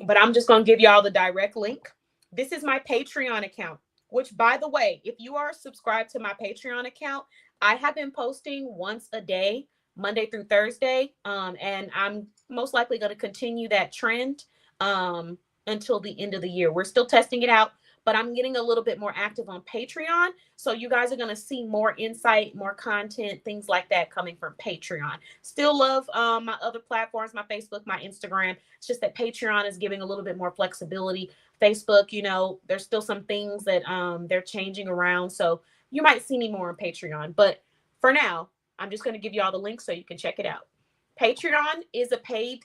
but I'm just going to give y'all the direct link. This is my Patreon account, which, by the way, if you are subscribed to my Patreon account, I have been posting once a day, Monday through Thursday. And I'm most likely going to continue that trend until the end of the year. We're still testing it out, but I'm getting a little bit more active on Patreon. So you guys are going to see more insight, more content, things like that coming from Patreon. Still love my other platforms, my Facebook, my Instagram. It's just that Patreon is giving a little bit more flexibility. Facebook, there's still some things that they're changing around. So you might see me more on Patreon. But for now, I'm just going to give you all the links so you can check it out. Patreon is a paid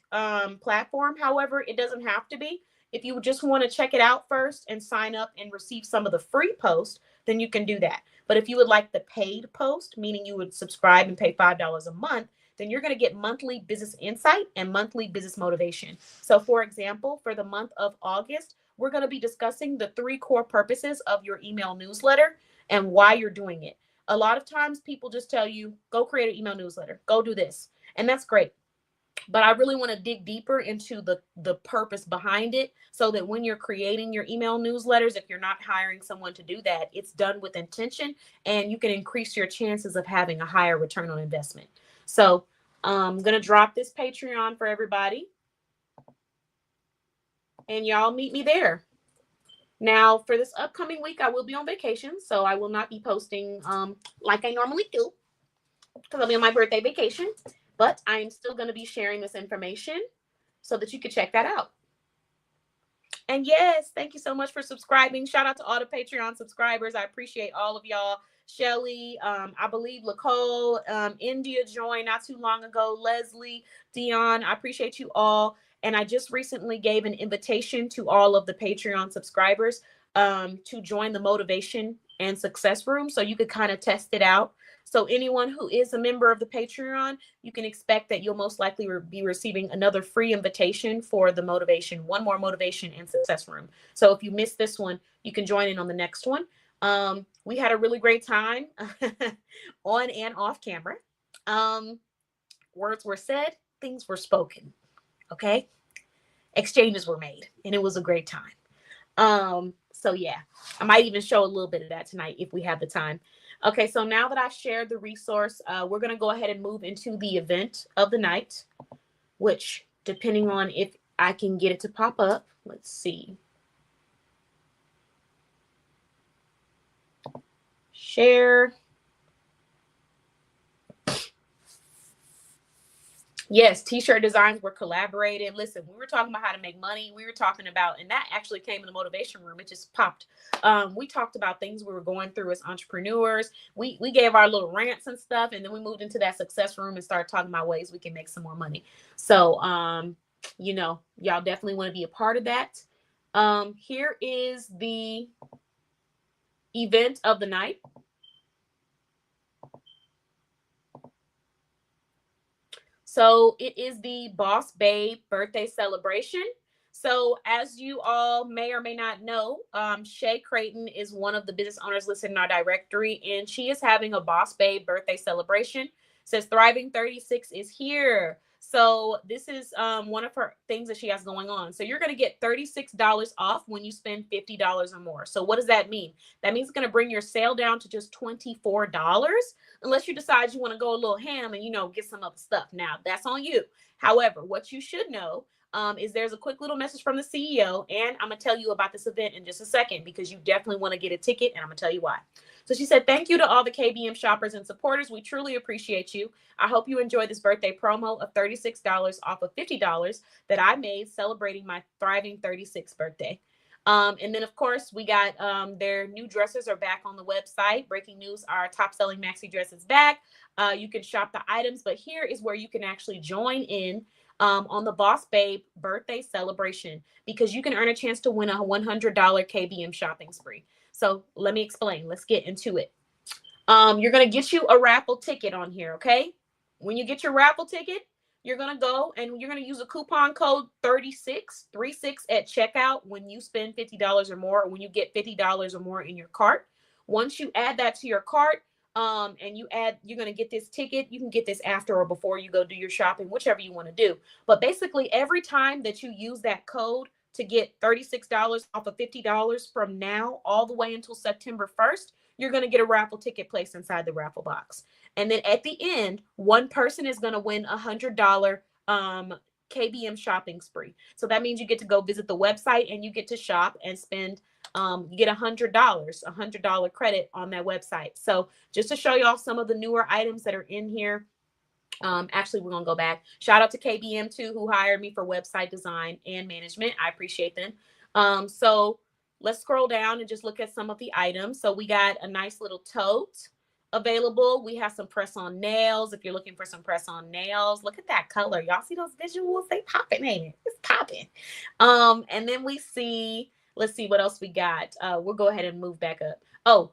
platform. However, it doesn't have to be. If you just want to check it out first and sign up and receive some of the free posts, then you can do that. But if you would like the paid post, meaning you would subscribe and pay $5 a month, then you're going to get monthly business insight and monthly business motivation. So for example, for the month of August, we're going to be discussing the 3 core purposes of your email newsletter and why you're doing it. A lot of times people just tell you, go create an email newsletter, go do this. And that's great. But I really want to dig deeper into the purpose behind it, so that when you're creating your email newsletters, if you're not hiring someone to do that, it's done with intention and you can increase your chances of having a higher return on investment. So I'm going to drop this Patreon for everybody, and y'all meet me there. Now, for this upcoming week, I will be on vacation, so I will not be posting like I normally do, because I'll be on my birthday vacation. But I am still going to be sharing this information so that you can check that out. And yes, thank you so much for subscribing. Shout out to all the Patreon subscribers. I appreciate all of y'all. Shelly, I believe Nicole, India joined not too long ago. Leslie, Dion, I appreciate you all. And I just recently gave an invitation to all of the Patreon subscribers to join the Motivation and Success Room, so you could kind of test it out. So anyone who is a member of the Patreon, you can expect that you'll most likely be receiving another free invitation for the one more Motivation and Success Room. So if you missed this one, you can join in on the next one. We had a really great time on and off camera. Words were said, things were spoken. Okay. Exchanges were made, and it was a great time. So yeah, I might even show a little bit of that tonight if we have the time. Okay, so now that I've shared the resource, we're going to go ahead and move into the event of the night, which, depending on if I can get it to pop up, let's see. Share. Yes, t-shirt designs were collaborated. Listen, we were talking about how to make money. We were talking about, and that actually came in the motivation room. It just popped. We talked about things we were going through as entrepreneurs. We gave our little rants and stuff, and then we moved into that success room and started talking about ways we can make some more money. So, y'all definitely want to be a part of that. Here is the event of the night. So it is the Boss Babe birthday celebration. So as you all may or may not know, Shay Creighton is one of the business owners listed in our directory, and she is having a Boss Babe birthday celebration. It says Thriving 36 is here. So this is one of her things that she has going on. So you're going to get $36 off when you spend $50 or more. So what does that mean? That means it's going to bring your sale down to just $24, unless you decide you want to go a little ham and, get some other stuff. Now, that's on you. However, what you should know, is there's a quick little message from the CEO, and I'm going to tell you about this event in just a second because you definitely want to get a ticket, and I'm going to tell you why. So she said, thank you to all the KBM shoppers and supporters. We truly appreciate you. I hope you enjoy this birthday promo of $36 off of $50 that I made celebrating my thriving 36th birthday. And then, of course, we got their new dresses are back on the website. Breaking news, our top-selling maxi dress is back. You can shop the items, but here is where you can actually join in on the Boss Babe birthday celebration because you can earn a chance to win a $100 KBM shopping spree. So let me explain. Let's get into it. You're going to get you a raffle ticket on here, okay? When you get your raffle ticket, you're going to go and you're going to use a coupon code 36 at checkout when you spend $50 or more, or when you get $50 or more in your cart. Once you add that to your cart, and you're going to get this ticket. You can get this after or before you go do your shopping, whichever you want to do. But basically, every time that you use that code to get $36 off of $50 from now all the way until September 1st, you're going to get a raffle ticket placed inside the raffle box. And then at the end, one person is going to win a $100 KBM shopping spree. So that means you get to go visit the website and you get to shop and spend you get $100 credit on that website. So just to show y'all some of the newer items that are in here. Actually, we're going to go back. Shout out to KBM too, who hired me for website design and management. I appreciate them. So let's scroll down and just look at some of the items. So we got a nice little tote available. We have some press-on nails. If you're looking for some press-on nails, look at that color. Y'all see those visuals? They popping in. It's popping. And then we see, let's see what else we got. We'll go ahead and move back up. Oh,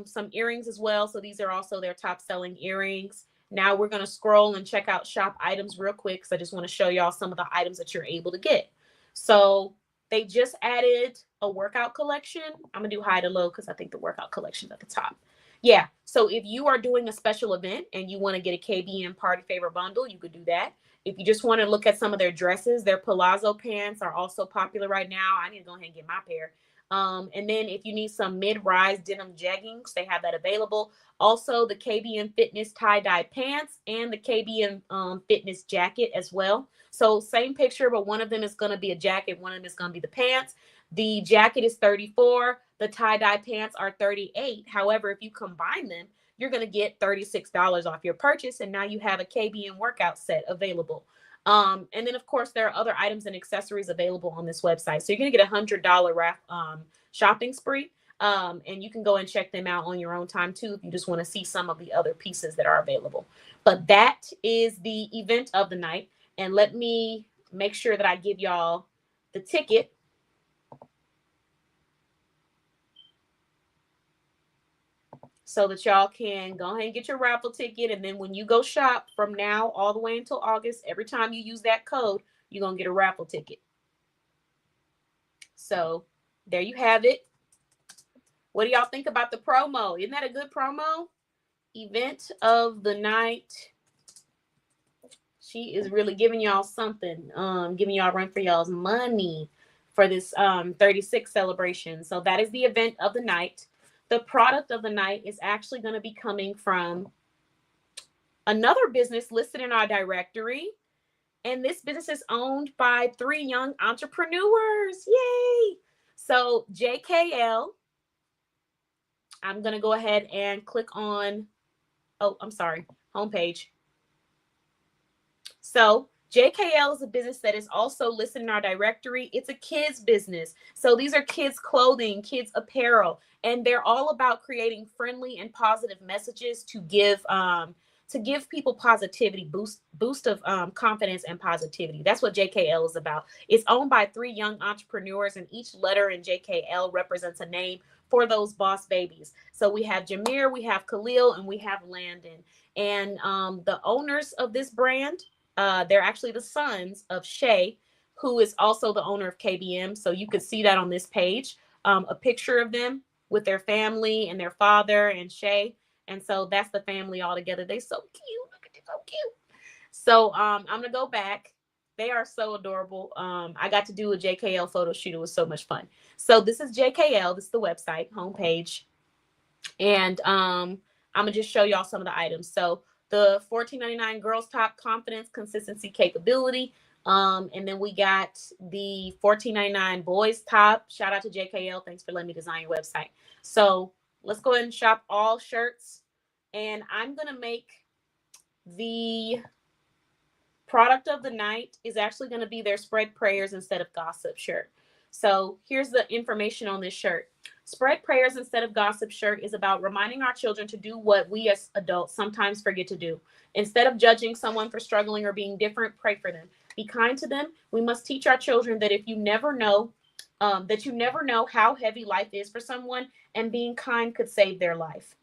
some earrings as well. So these are also their top-selling earrings. Now we're going to scroll and check out shop items real quick because I just want to show y'all some of the items that you're able to get. So they just added a workout collection. I'm going to do high to low because I think the workout collection is at the top. Yeah. So if you are doing a special event and you want to get a KBM party favor bundle, you could do that. If you just want to look at some of their dresses, their palazzo pants are also popular right now. I need to go ahead and get my pair. And then if you need some mid-rise denim jeggings, they have that available. Also, the KBM Fitness tie-dye pants and the KBM Fitness jacket as well. So same picture, but one of them is going to be a jacket. One of them is going to be the pants. The jacket is $34. The tie-dye pants are $38. However, if you combine them, you're going to get $36 off your purchase. And now you have a KBM workout set available. And then, of course, there are other items and accessories available on this website. So you're going to get a $100 shopping spree. And you can go and check them out on your own time, too, if you just want to see some of the other pieces that are available. But that is the event of the night. And let me make sure that I give y'all the ticket. So that y'all can go ahead and get your raffle ticket. And then when you go shop from now all the way until August, every time you use that code, you're going to get a raffle ticket. So there you have it. What do y'all think about the promo? Isn't that a good promo? Event of the night. She is really giving y'all something, giving y'all run for y'all's money for this 36 celebration. So that is the event of the night. The product of the night is actually going to be coming from another business listed in our directory. And this business is owned by 3 young entrepreneurs. Yay! So JKL, I'm going to go ahead and click on, homepage. So JKL is a business that is also listed in our directory. It's a kids business. So these are kids clothing, kids apparel, and they're all about creating friendly and positive messages to give people positivity, boost of confidence and positivity. That's what JKL is about. It's owned by 3 young entrepreneurs, and each letter in JKL represents a name for those boss babies. So we have Jameer, we have Khalil, and we have Landon. And the owners of this brand, they're actually the sons of Shay, who is also the owner of KBM. So you could see that on this page, a picture of them with their family and their father and Shay. And so that's the family all together. They're so cute. Look at them, so cute. So I'm going to go back. They are so adorable. I got to do a JKL photo shoot. It was so much fun. So this is JKL. This is the website homepage. And I'm going to just show y'all some of the items. So the $14.99 girls top confidence, consistency, capability. And then we got the $14.99 boys top. Shout out to JKL. Thanks for letting me design your website. So let's go ahead and shop all shirts. And I'm going to make the product of the night is actually going to be their spread prayers instead of gossip shirt. So here's the information on this shirt. Spread prayers instead of gossip shirt is about reminding our children to do what we as adults sometimes forget to do. Instead of judging someone for struggling or being different, pray for them. Be kind to them. We must teach our children that if you never know, that you never know how heavy life is for someone, and being kind could save their life.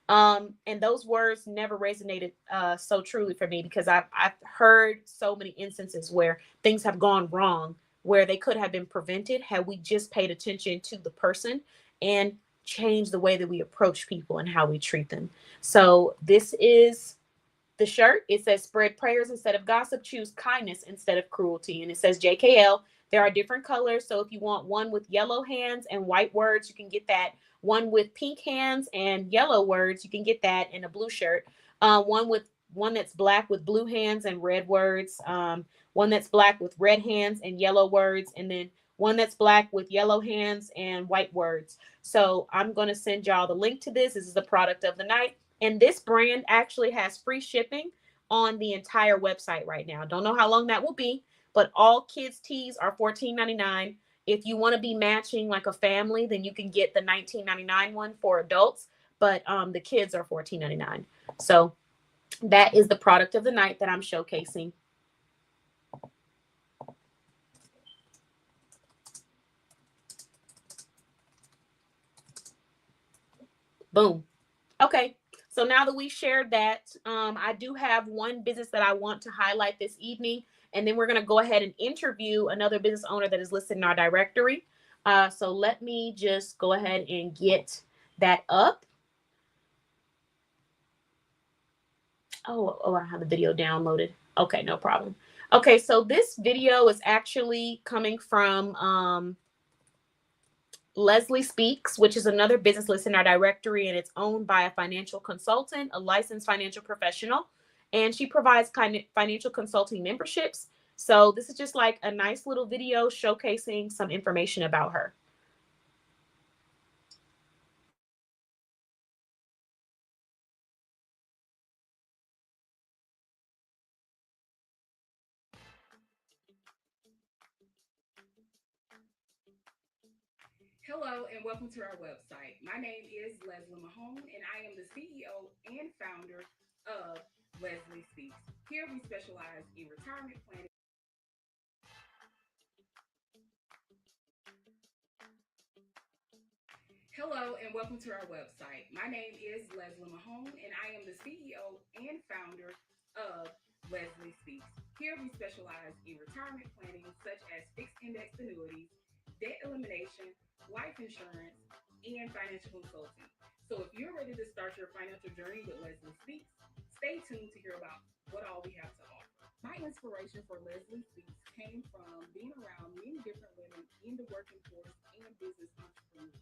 And those words never resonated so truly for me, because I've heard so many instances where things have gone wrong, where they could have been prevented had we just paid attention to the person and changed the way that we approach people and how we treat them. So this is the shirt. It says spread prayers instead of gossip, choose kindness instead of cruelty. And it says JKL. There are different colors. So if you want one with yellow hands and white words, you can get that. One with pink hands and yellow words, you can get that in a blue shirt. One that's black with blue hands and red words. One that's black with red hands and yellow words. And then one that's black with yellow hands and white words. So I'm going to send y'all the link to this. This is the product of the night. And this brand actually has free shipping on the entire website right now. Don't know how long that will be, but all kids' tees are $14.99. If you want to be matching like a family, then you can get the $19.99 one for adults, but the kids are $14.99. So that is the product of the night that I'm showcasing. Boom. Okay. So now that we shared that, I do have one business that I want to highlight this evening, and then we're going to go ahead and interview another business owner that is listed in our directory. So let me just go ahead and get that up. Oh, I have the video downloaded. Okay, no problem. Okay, so this video is actually coming from Leslie Speaks, which is another business list in our directory, and it's owned by a financial consultant, a licensed financial professional, and she provides kind of financial consulting memberships. So this is just like a nice little video showcasing some information about her. Hello and welcome to our website. My name is Leslie Mahone and I am the CEO and founder of Leslie Speaks. Here we specialize in retirement planning. Hello and welcome to our website. My name is Leslie Mahone and I am the CEO and founder of Leslie Speaks. Here we specialize in retirement planning such as fixed index annuities, debt elimination, life insurance, and financial consulting. So if you're ready to start your financial journey with Leslie Speaks, stay tuned to hear about what all we have to offer. My inspiration for Leslie Speaks came from being around many different women in the working force and business entrepreneurs.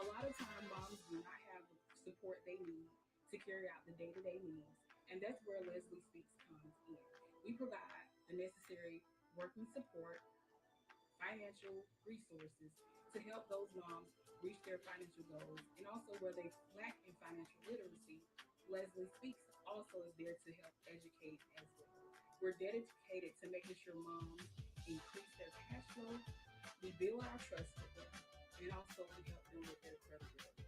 A lot of time, moms do not have the support they need to carry out the day-to-day needs, and that's where Leslie Speaks comes in. We provide the necessary working support, financial resources to help those moms reach their financial goals, and also where they lack in financial literacy, Leslie Speaks also is there to help educate as well. We're dedicated to making sure moms increase their cash flow, we build our trust with them, and also we help them with their credibility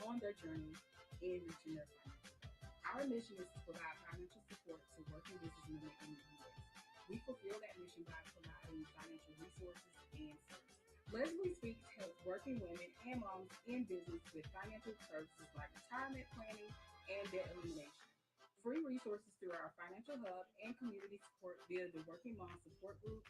on their journey in reaching their financial goals. Our mission is to provide financial support to working businesswomen in the U.S. We fulfill that mission by providing financial resources and services. Leslie Speaks helps working women and moms in business with financial services like retirement planning and debt elimination. Free resources through our financial hub and community support via the Working Mom Support Group.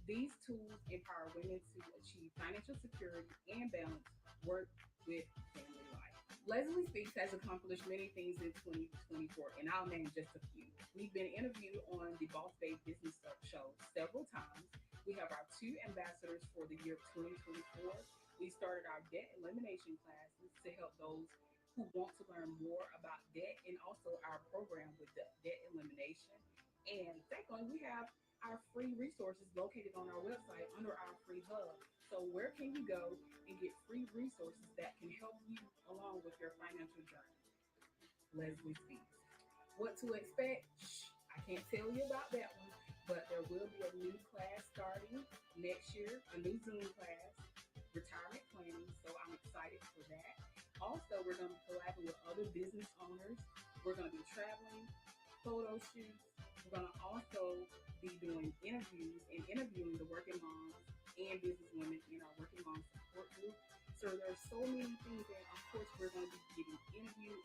These tools empower women to achieve financial security and balance work with family life. Leslie Speaks has accomplished many things in 2024, and I'll name just a few. We've been interviewed on the Boss Babe Business Show several times. We have our two ambassadors for the year of 2024. We started our debt elimination classes to help those who want to learn more about debt and also our program with the debt elimination. And secondly, we have our free resources located on our website under our free hub. So where can you go and get free resources that can help you along with your financial journey? Leslie Speaks. What to expect? I can't tell you about that one, but there will be a new class starting next year, a new Zoom class, retirement planning. So I'm excited for that. Also, we're going to be collaborating with other business owners. We're going to be traveling, photo shoots. We're going to also be doing interviews and interviewing the working moms and business women in our working mom support group. So there's so many things, and of course we're going to be getting interviewed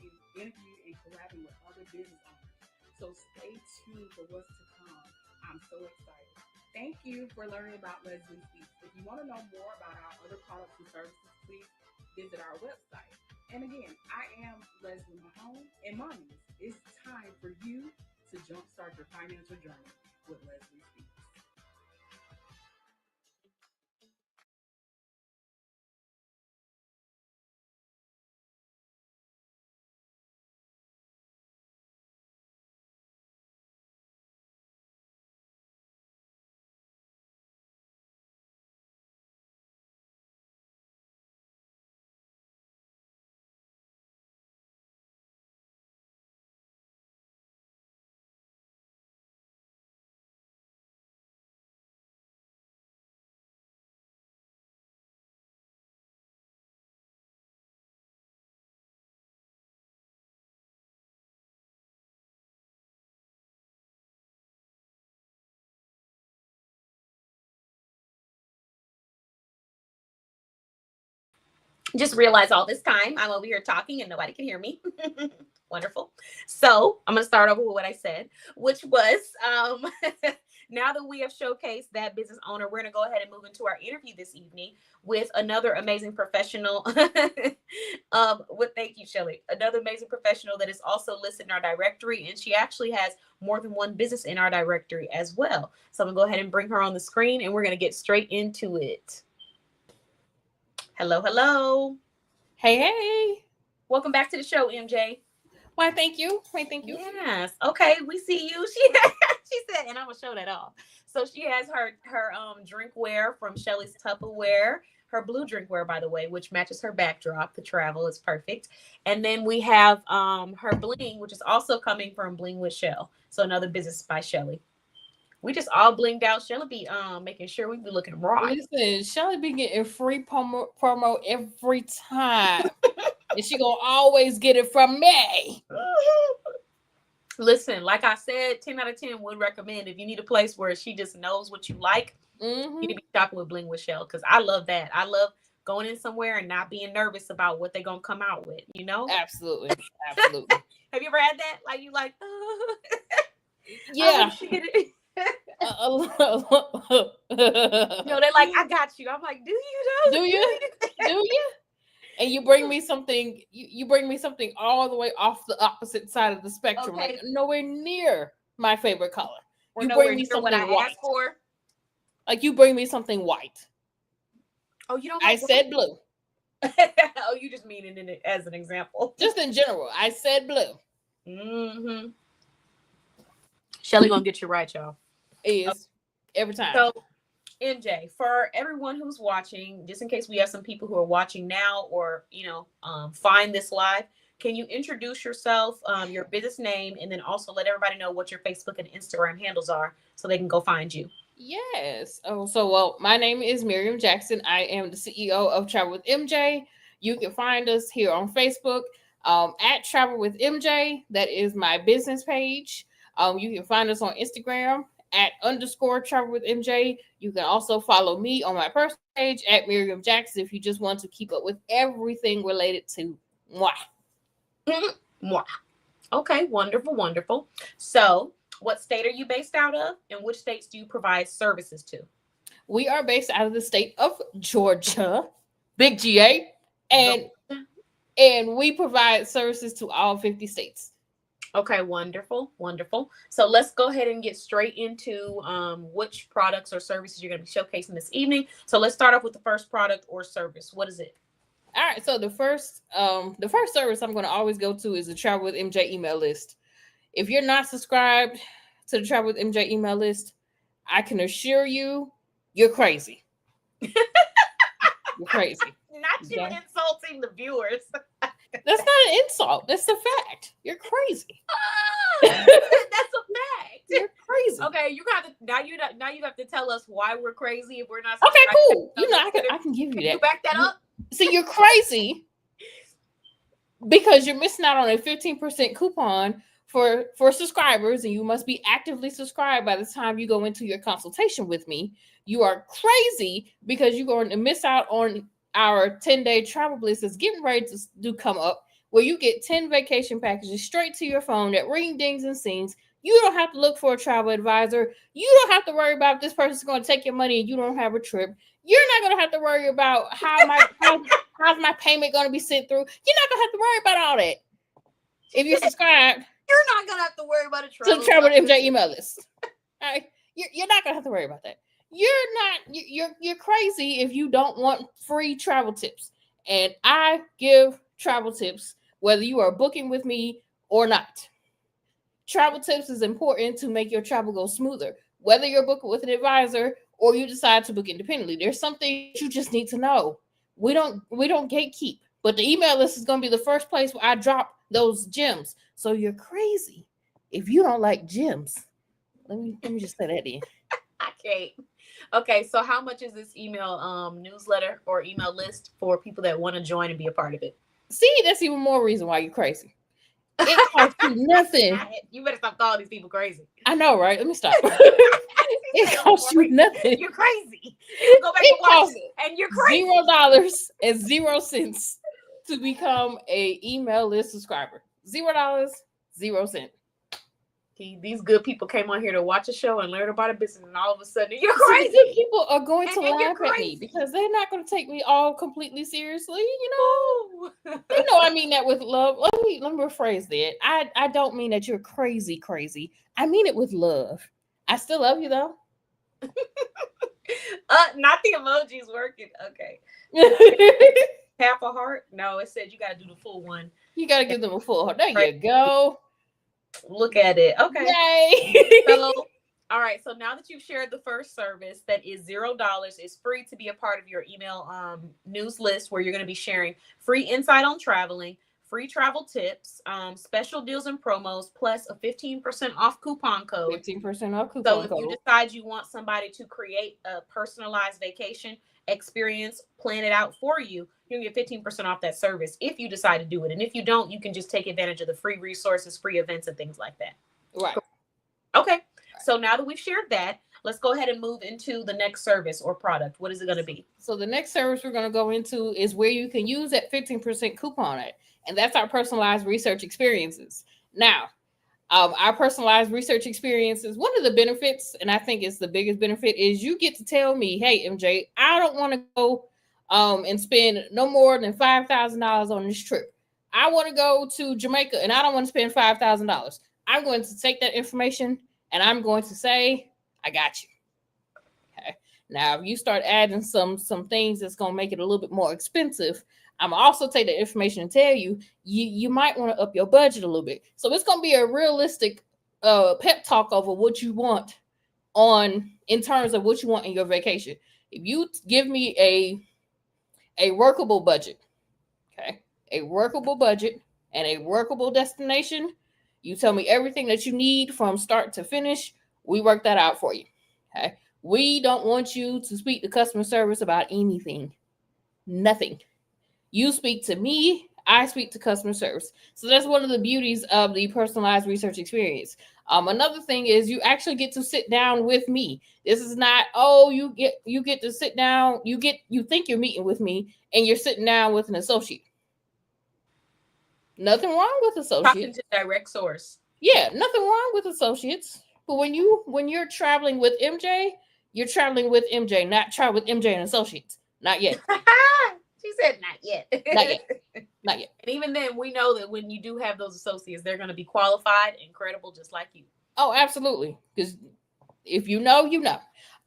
and collaborating with other business owners. So stay tuned for what's to come. I'm so excited. Thank you for learning about Leslie Speaks. If you want to know more about our other products and services, please visit our website. And again, I am Leslie Mahone, and mommies, it's time for you to jumpstart your financial journey with Leslie Speaks. Just realized all this time I'm over here talking and nobody can hear me. Wonderful. So I'm going to start over with what I said, which was now that we have showcased that business owner, we're going to go ahead and move into our interview this evening with another amazing professional. Thank you, Shelly. Another amazing professional that is also listed in our directory, and she actually has more than one business in our directory as well. So I'm going to go ahead and bring her on the screen, and we're going to get straight into it. Hello, hello. Hey, hey. Welcome back to the show, MJ. Why, thank you. Yes. Okay, we see you. She said, and I'm gonna show that off. So she has her drinkware from Shelly's Tupperware, her blue drinkware, by the way, which matches her backdrop. The travel is perfect. And then we have her bling, which is also coming from Bling with Shell. So another business by Shelly. We just all blinged out. Shelly be making sure we be looking right. Listen, Shelly be getting free promo every time. And she gonna always get it from me. Listen, like I said, 10 out of 10 would recommend if you need a place where she just knows what you like, you need to be shopping with Bling with Shell, because I love that. I love going in somewhere and not being nervous about what they're going to come out with, you know? Absolutely. Have you ever had that? Like, you like, yeah. They're like, I got you. I'm like, do you know? Do you? And you bring me something. You bring me something all the way off the opposite side of the spectrum, okay. Like nowhere near my favorite color. Or you bring me something white. Asked for. Like you bring me something white. Oh, you don't. I said blue. Oh, you just mean it as an example. Just in general, I said blue. Mm-hmm. Shelly gonna get you right, y'all. Is every time. So, MJ, for everyone who's watching, just in case we have some people who are watching now or find this live, can you introduce yourself, your business name, and then also let everybody know what your Facebook and Instagram handles are so they can go find you? Yes. Well, my name is Miriam Jackson. I am the CEO of Travel with MJ. You can find us here on Facebook at Travel with MJ. That is my business page. You can find us on Instagram at _Travel with MJ. You can also follow me on my personal page at Miriam Jackson if you just want to keep up with everything related to moi. Moi. Okay, wonderful. So, what state are you based out of, and which states do you provide services to? We are based out of the state of Georgia, big GA, and we provide services to all 50 states. Okay, wonderful. So let's go ahead and get straight into which products or services you're going to be showcasing this evening. So let's start off with the first product or service. What is it? All right. So the first service I'm going to always go to is the Travel with MJ email list. If you're not subscribed to the Travel with MJ email list, I can assure you, you're crazy. You're crazy. Not you Okay. insulting the viewers. That's not an insult. That's a fact. You're crazy. That's a fact. You're crazy. Okay, you got to now you have to tell us why we're crazy if we're not. Okay, cool. You I can give you Can that. you back that up? See, you're crazy because you're missing out on a 15% coupon for subscribers, and you must be actively subscribed by the time you go into your consultation with me. You are crazy because you're going to miss out on our 10-day travel bliss that's getting ready to do come up, where you get 10 vacation packages straight to your phone that ring, dings, and sings. You don't have to look for a travel advisor. You don't have to worry about if this person's going to take your money and you don't have a trip. You're not going to have to worry about how's my payment going to be sent through. You're not going to have to worry about all that. If you subscribe, You're not gonna have to worry about a to the Travel with MJ email list. All right? You're not going to have to worry about that. You're crazy if you don't want free travel tips. And I give travel tips whether you are booking with me or not. Travel tips is important to make your travel go smoother. Whether you're booking with an advisor or you decide to book independently, there's something you just need to know. We don't gatekeep, but the email list is going to be the first place where I drop those gems. So you're crazy if you don't like gems. Let me just say that in. I can't. Okay, so how much is this email newsletter or email list for people that want to join and be a part of it? See, that's even more reason why you're crazy. It costs you nothing. You better stop calling these people crazy. I know, right? Let me stop. It costs you nothing. You're crazy. You go back It and watch costs it, and you're crazy. $0.00 to become a email list subscriber. $0, 0 cents. These good people came on here to watch a show and learn about a business, and all of a sudden you're See, crazy. good people are going to And you're laugh at me crazy. because they're not going to take me all completely seriously. You know, I mean that with love. Let me rephrase that. I don't mean that you're crazy. I mean it with love. I still love you though. Not the emojis working. Okay. Half a heart? No, it said you got to do the full one. You got to give them a full heart. There you go. Look at it. Okay. Yay. So, all right. So now that you've shared the first service that is $0, it's free to be a part of your email news list where you're going to be sharing free insight on traveling, free travel tips, special deals and promos, plus a 15% off coupon code. 15% off coupon So if code. you decide you want somebody to create a personalized vacation experience, plan it out for you, you can get 15% off that service if you decide to do it. And if you don't, you can just take advantage of the free resources, free events, and things like that. Right. Okay. So now that we've shared that, let's go ahead and move into the next service or product. What is it going to be? So the next service we're going to go into is where you can use that 15% coupon at, and that's our personalized research experiences. Now, our personalized research experiences, one of the benefits, and I think it's the biggest benefit, is you get to tell me, hey, MJ, I don't want to go and spend no more than $5,000 on this trip. I want to go to Jamaica and I don't want to spend $5,000. I'm going to take that information and I'm going to say, I got you. Okay. Now, if you start adding some things that's going to make it a little bit more expensive, I'm also take that information and tell you, you might want to up your budget a little bit. So it's going to be a realistic pep talk over what you want in terms of what you want in your vacation. If you give me a workable budget, okay, a workable budget and a workable destination, you tell me everything that you need from start to finish, we work that out for you. Okay. We don't want you to speak to customer service about anything. Nothing. You speak to me, I speak to customer service. So that's one of the beauties of the personalized research experience. Another thing is you actually get to sit down with me. This is not, you get to sit down, you think you're meeting with me and you're sitting down with an associate. Nothing wrong with associates. Talking to direct source. Yeah, nothing wrong with associates. But when you're traveling with MJ, you're traveling with MJ, not travel with MJ and associates. Not yet. She said not yet. Not yet. Not yet. And even then, we know that when you do have those associates, they're going to be qualified and credible, just like you. Oh, absolutely. Because if you know, you know.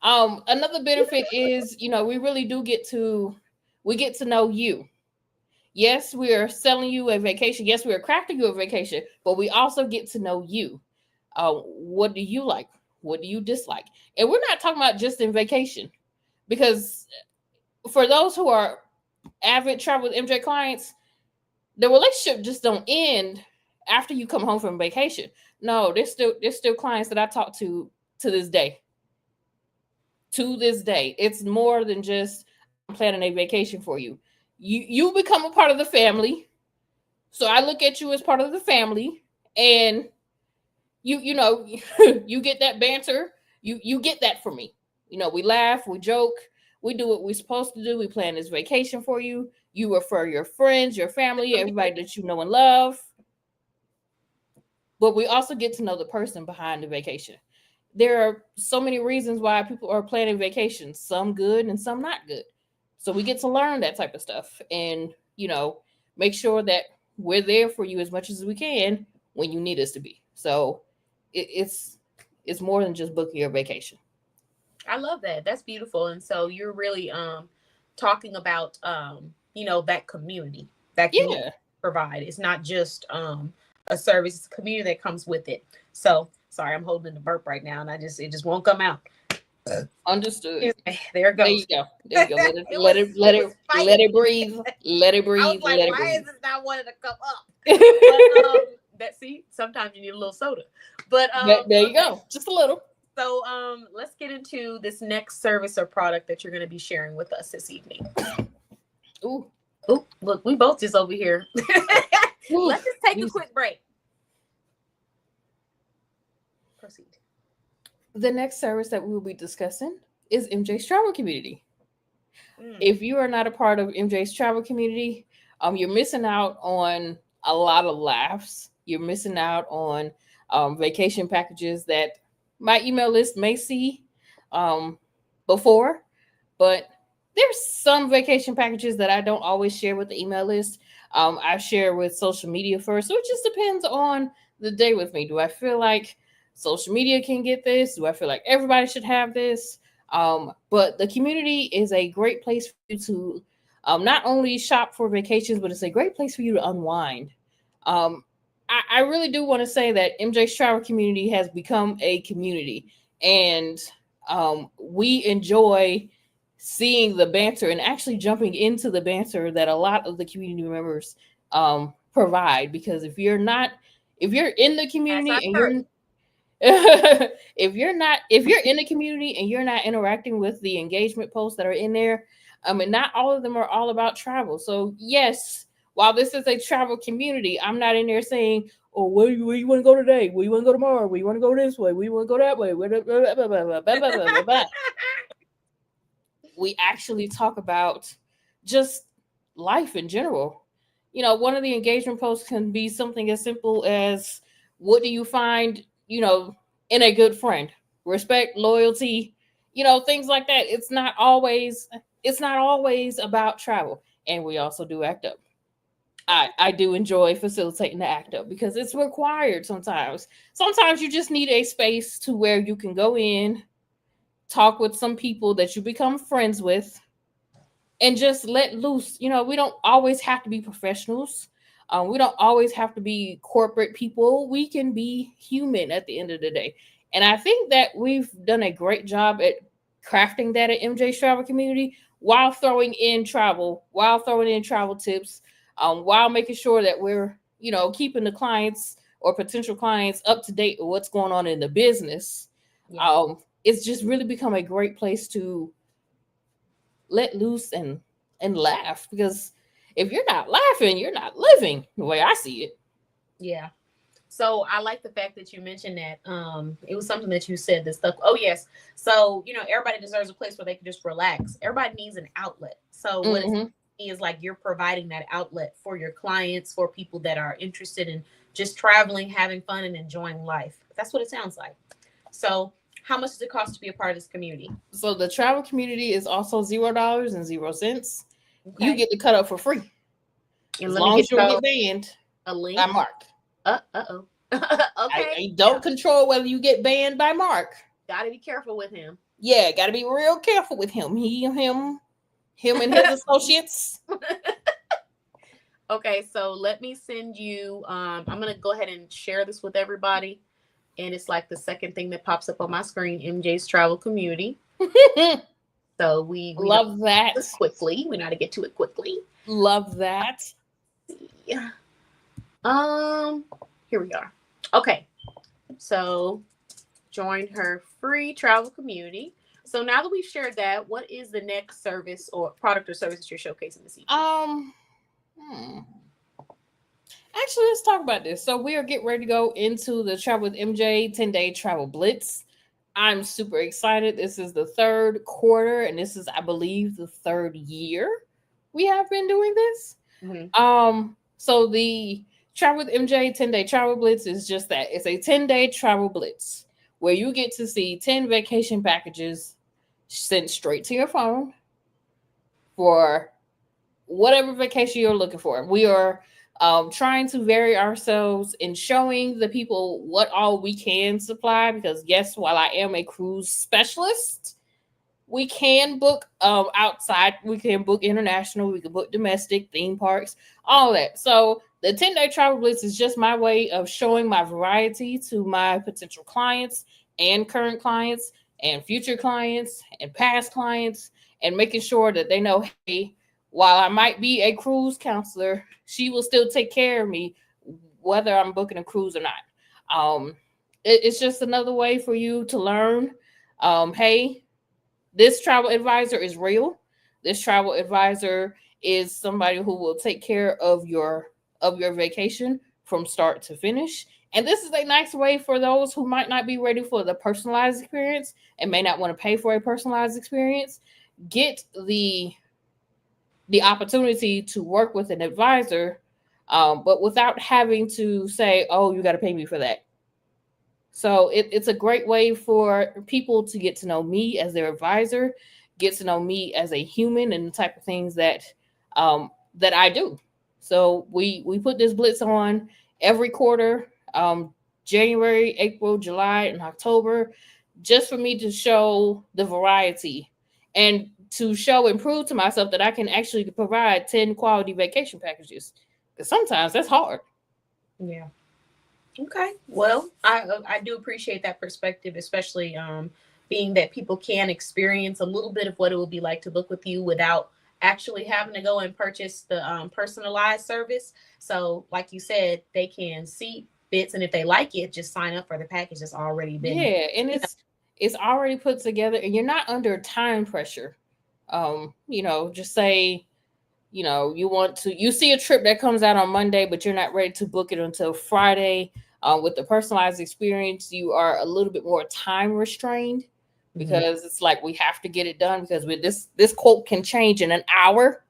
Another benefit is, we really do get to know you. Yes, we are selling you a vacation. Yes, we are crafting you a vacation, but we also get to know you. What do you like? What do you dislike? And we're not talking about just in vacation, because for those who are avid Travel with MJ clients, the relationship just don't end after you come home from vacation. No, there's still clients that I talk to this day. To this day, it's more than just I'm planning a vacation for you. You become a part of the family. So I look at you as part of the family, and you know you get that banter. You get that from me. You know, we laugh, we joke, we do what we're supposed to do. We plan this vacation for you. You refer your friends, your family, everybody that you know and love. But we also get to know the person behind the vacation. There are so many reasons why people are planning vacations, some good and some not good. So we get to learn that type of stuff, and make sure that we're there for you as much as we can when you need us to be. So it's more than just booking your vacation. I love that. That's beautiful. And so you're really talking about that community that you provide. It's not just a service, it's a community that comes with it. So sorry, I'm holding the burp right now, and it just won't come out. Understood. There it goes. There you go. Let it breathe. Let it breathe. I was like, let it why breathe. is this not wanting to come up? But, see, sometimes you need a little soda. But there you go. Just a little. So let's get into this next service or product that you're going to be sharing with us this evening. Ooh, look, we both just over here. Let's just take a quick break. Proceed. The next service that we will be discussing is MJ's Travel Community. If you are not a part of MJ's Travel Community, you're missing out on a lot of laughs. You're missing out on vacation packages that my email list may see before, but there's some vacation packages that I don't always share with the email list. I share with social media first, so it just depends on the day with me. Do I feel like social media can get this? Do I feel like everybody should have this? But the community is a great place for you to not only shop for vacations, but it's a great place for you to unwind. I really do want to say that MJ's Travel Community has become a community, and we enjoy seeing the banter and actually jumping into the banter that a lot of the community members provide. Because if you're in the community and you're if you're in the community and you're not interacting with the engagement posts that are in there, and not all of them are all about travel. So yes, while this is a travel community, I'm not in there saying, oh, where you want to go today? Where you want to go tomorrow? Where you want to go this way? Where you want to go that way? We actually talk about just life in general. One of the engagement posts can be something as simple as, what do you find, in a good friend? Respect, loyalty, things like that. It's not always about travel. And we also do ACT UP. I do enjoy facilitating the ACT UP because it's required sometimes. Sometimes you just need a space to where you can go in, talk with some people that you become friends with, and just let loose. We don't always have to be professionals. We don't always have to be corporate people. We can be human at the end of the day. And I think that we've done a great job at crafting that at MJ's Travel Community, while throwing in travel tips, while making sure that we're, keeping the clients or potential clients up to date with what's going on in the business. Yeah. It's just really become a great place to let loose and laugh, because if you're not laughing, you're not living, the way I see it. Yeah. So I like the fact that you mentioned that. It was something that you said, this stuff. Oh, yes. So, everybody deserves a place where they can just relax. Everybody needs an outlet. So what is like, you're providing that outlet for your clients, for people that are interested in just traveling, having fun, and enjoying life. That's what it sounds like. So how much does it cost to be a part of this community? So the travel community is also $0.00. Okay. You get to cut up for free. And as long as you get banned a link by Mark. Uh-oh. Okay. I don't control whether you get banned by Mark. Gotta be careful with him. Yeah, gotta be real careful with him. Him and his associates. Okay, so let me send you. I'm gonna go ahead and share this with everybody. and it's like the second thing that pops up on my screen, MJ's Travel Community. So we love that quickly. We know how to get to it quickly. Love that. Yeah. Here we are. Okay. So join her free travel community. So now that we've shared that, what is the next service or product or service that you're showcasing this evening? Actually, let's talk about this. So we are getting ready to go into the Travel with MJ 10-day travel blitz. I'm super excited. This is the third quarter, and this is, I believe, the third year we have been doing this. Mm-hmm. So the Travel with MJ 10-day travel blitz is just that. It's a 10-day travel blitz where you get to see 10 vacation packages sent straight to your phone for whatever vacation you're looking for. We are trying to vary ourselves in showing the people what all we can supply, because yes, while I am a cruise specialist, we can book outside, we can book international, we can book domestic, theme parks, all that. So the 10-day travel blitz is just my way of showing my variety to my potential clients and current clients and future clients and past clients, and making sure that they know, hey, while I might be a cruise counselor, she will still take care of me whether I'm booking a cruise or not. It's just another way for you to learn, hey, this travel advisor is real. This travel advisor is somebody who will take care of your vacation from start to finish. And this is a nice way for those who might not be ready for the personalized experience and may not want to pay for a personalized experience. Get the opportunity to work with an advisor, but without having to say, oh, you got to pay me for that. So it's a great way for people to get to know me as their advisor, get to know me as a human and the type of things that I do. So we put this blitz on every quarter, January, April, July, and October, just for me to show the variety and to show and prove to myself that I can actually provide 10 quality vacation packages. Because sometimes that's hard. Yeah. Okay. Well, I do appreciate that perspective, especially being that people can experience a little bit of what it will be like to book with you without actually having to go and purchase the personalized service. So, like you said, they can see bits, and if they like it, just sign up for the package that's already been. Yeah, and it's already put together, and you're not under time pressure. Just say, you see a trip that comes out on Monday, but you're not ready to book it until Friday. With the personalized experience, you are a little bit more time restrained, because it's like we have to get it done, because with this quote can change in an hour,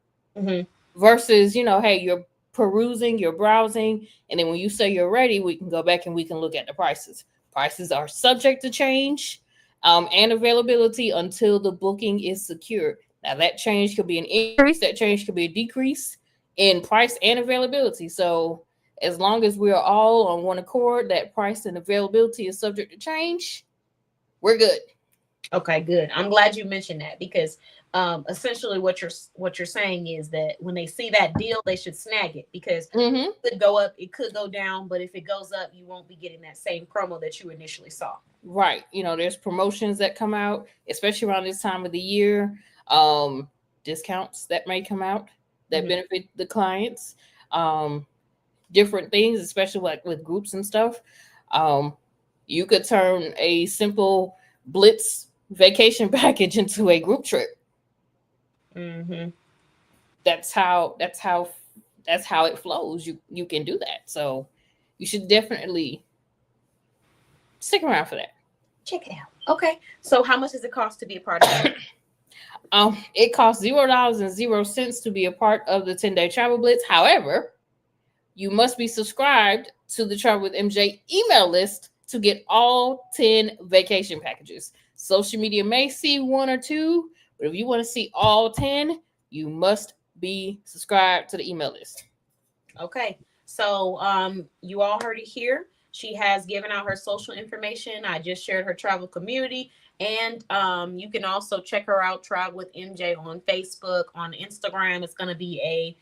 versus, hey, you're perusing, you're browsing, and then when you say you're ready, we can go back and we can look at the prices. Prices are subject to change and availability until the booking is secured. Now, that change could be an increase, that change could be a decrease in price and availability. So as long as we're all on one accord that price and availability is subject to change, we're good. Okay, good. I'm glad you mentioned that, because essentially what you're saying is that when they see that deal, they should snag it, because it could go up, it could go down, but if it goes up, you won't be getting that same promo that you initially saw. Right. There's promotions that come out, especially around this time of the year. Discounts that may come out that benefit the clients. Different things, especially like with groups and stuff. You could turn a simple blitz vacation package into a group trip. That's how it flows. You can do that. So you should definitely stick around for that. Check it out. Okay. So how much does it cost to be a part of that? It costs $0.00 to be a part of the 10-day travel blitz. However, you must be subscribed to the Travel with MJ email list to get all 10 vacation packages. Social media may see one or two, but if you want to see all 10, you must be subscribed to the email list. Okay. So you all heard it here. She has given out her social information. I just shared her travel community. And you can also check her out, Travel with MJ, on Facebook, on Instagram. It's going to be a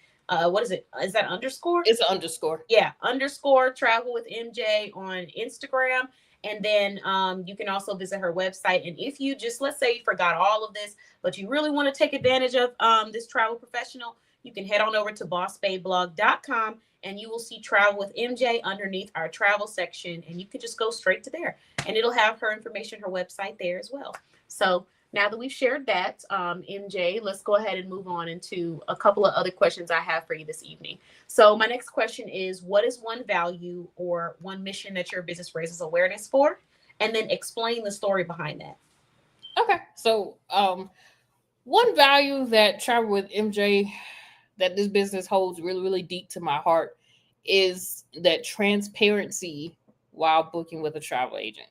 what is it? Is that underscore? It's an underscore. Yeah, underscore Travel with MJ on Instagram. And then you can also visit her website. And if you just, let's say you forgot all of this, but you really want to take advantage of this travel professional, you can head on over to bossbayblog.com and you will see Travel with MJ underneath our travel section. And you can just go straight to there and it'll have her information, her website there as well. So now that we've shared that, MJ, let's go ahead and move on into a couple of other questions I have for you this evening. So my next question is, what is one value or one mission that your business raises awareness for? And then explain the story behind that. Okay. So one value that Travel with MJ, that this business holds really, really deep to my heart, is that transparency while booking with a travel agent.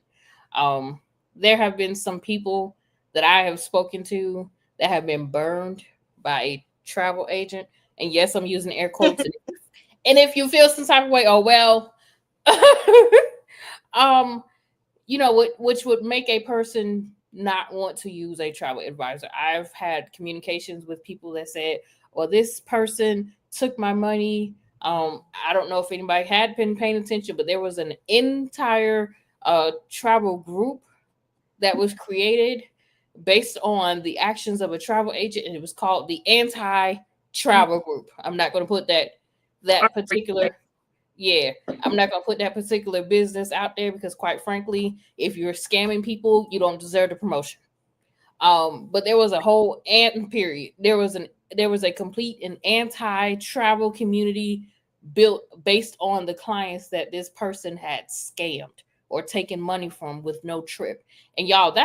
There have been some people that I have spoken to that have been burned by a travel agent. And yes, I'm using air quotes. And if you feel some type of way, oh, well, you know, which would make a person not want to use a travel advisor. I've had communications with people that said, well, this person took my money. I don't know if anybody had been paying attention, but there was an entire travel group that was created based on the actions of a travel agent, and it was called the anti-travel group. I'm not going to put that particular, I'm not going to put that particular business out there because, quite frankly, if you're scamming people, you don't deserve the promotion. But there was a whole period. There was a complete and anti-travel community built based on the clients that this person had scammed or taken money from with no trip. And y'all,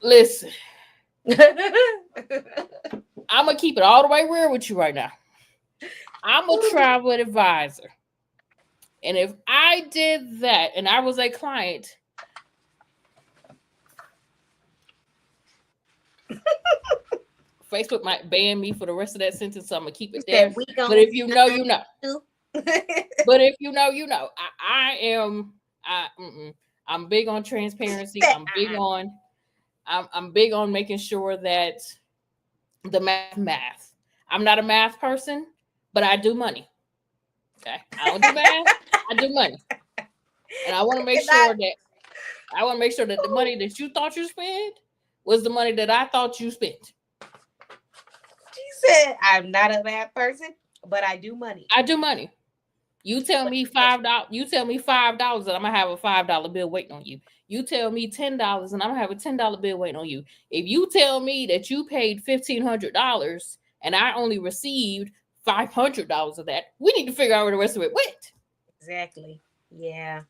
listen, I'm going to keep it all the way real with you right now. I'm a travel advisor. And if I did that and I was a client, Facebook might ban me for the rest of that sentence, so I'm going to keep it there. But if you know, you know. But if you know, you know. I'm big on transparency. I'm big on making sure that the math. I'm not a math person, but I do money. Okay, I don't do math. I do money, and I want to make sure that the money that you thought you spent was the money that I thought you spent. She said, "I'm not a math person, but I do money. I do money. You tell me $5. You tell me $5 that I'm gonna have a $5 bill waiting on you. You tell me $10 and I'm gonna have a $10 bill waiting on you. If you tell me that you paid $1,500 and I only received $500 of that, we need to figure out where the rest of it went." Exactly. Yeah.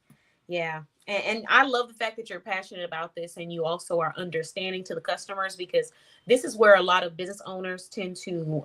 And I love the fact that you're passionate about this and you also are understanding to the customers, because this is where a lot of business owners tend to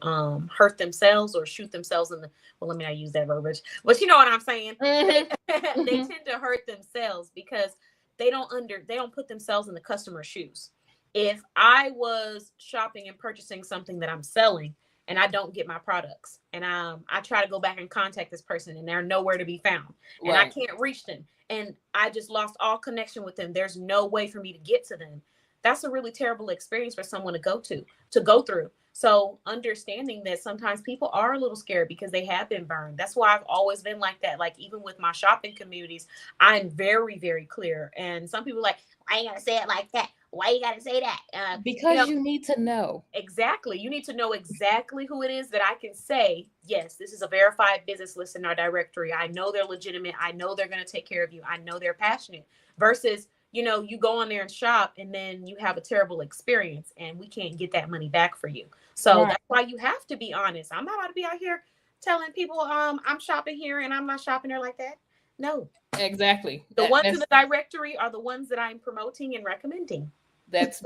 hurt themselves or shoot themselves in the, well, let me not use that verbiage, but you know what I'm saying? Mm-hmm. They tend to hurt themselves because they don't put themselves in the customer's shoes. If I was shopping and purchasing something that I'm selling and I don't get my products and I try to go back and contact this person and they're nowhere to be found and I can't reach them and I just lost all connection with them, there's no way for me to get to them. That's a really terrible experience for someone to go through. So understanding that sometimes people are a little scared because they have been burned. That's why I've always been like that. Like even with my shopping communities, I'm very, very clear. And some people are like, why you gotta say it like that? Why you gotta say that? Because you need to know. Exactly. You need to know exactly who it is that I can say, yes, this is a verified business list in our directory. I know they're legitimate. I know they're going to take care of you. I know they're passionate. Versus, you know, you go on there and shop and then you have a terrible experience and we can't get that money back for you. So That's why you have to be honest. I'm not about to be out here telling people I'm shopping here and I'm not shopping there like that. No. Exactly. The ones in the directory are the ones that I'm promoting and recommending. That's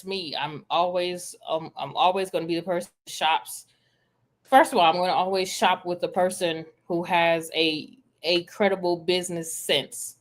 me. I'm always going to be the person who shops. First of all, I'm going to always shop with the person who has a credible business sense,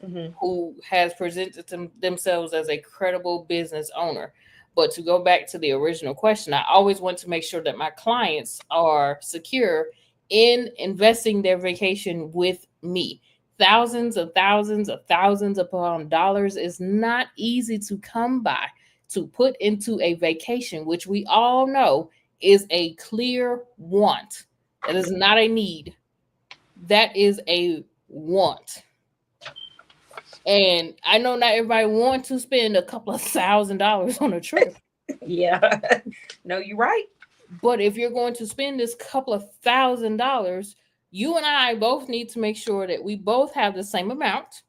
mm-hmm. who has presented themselves as a credible business owner. But to go back to the original question, I always want to make sure that my clients are secure in investing their vacation with me. Thousands upon dollars is not easy to come by to put into a vacation, which we all know is a clear want. That is not a need. That is a want. And I know not everybody wants to spend a couple of $1,000 on a trip. Yeah. No, you're right. But if you're going to spend this couple of $1,000, you and I both need to make sure that we both have the same amount,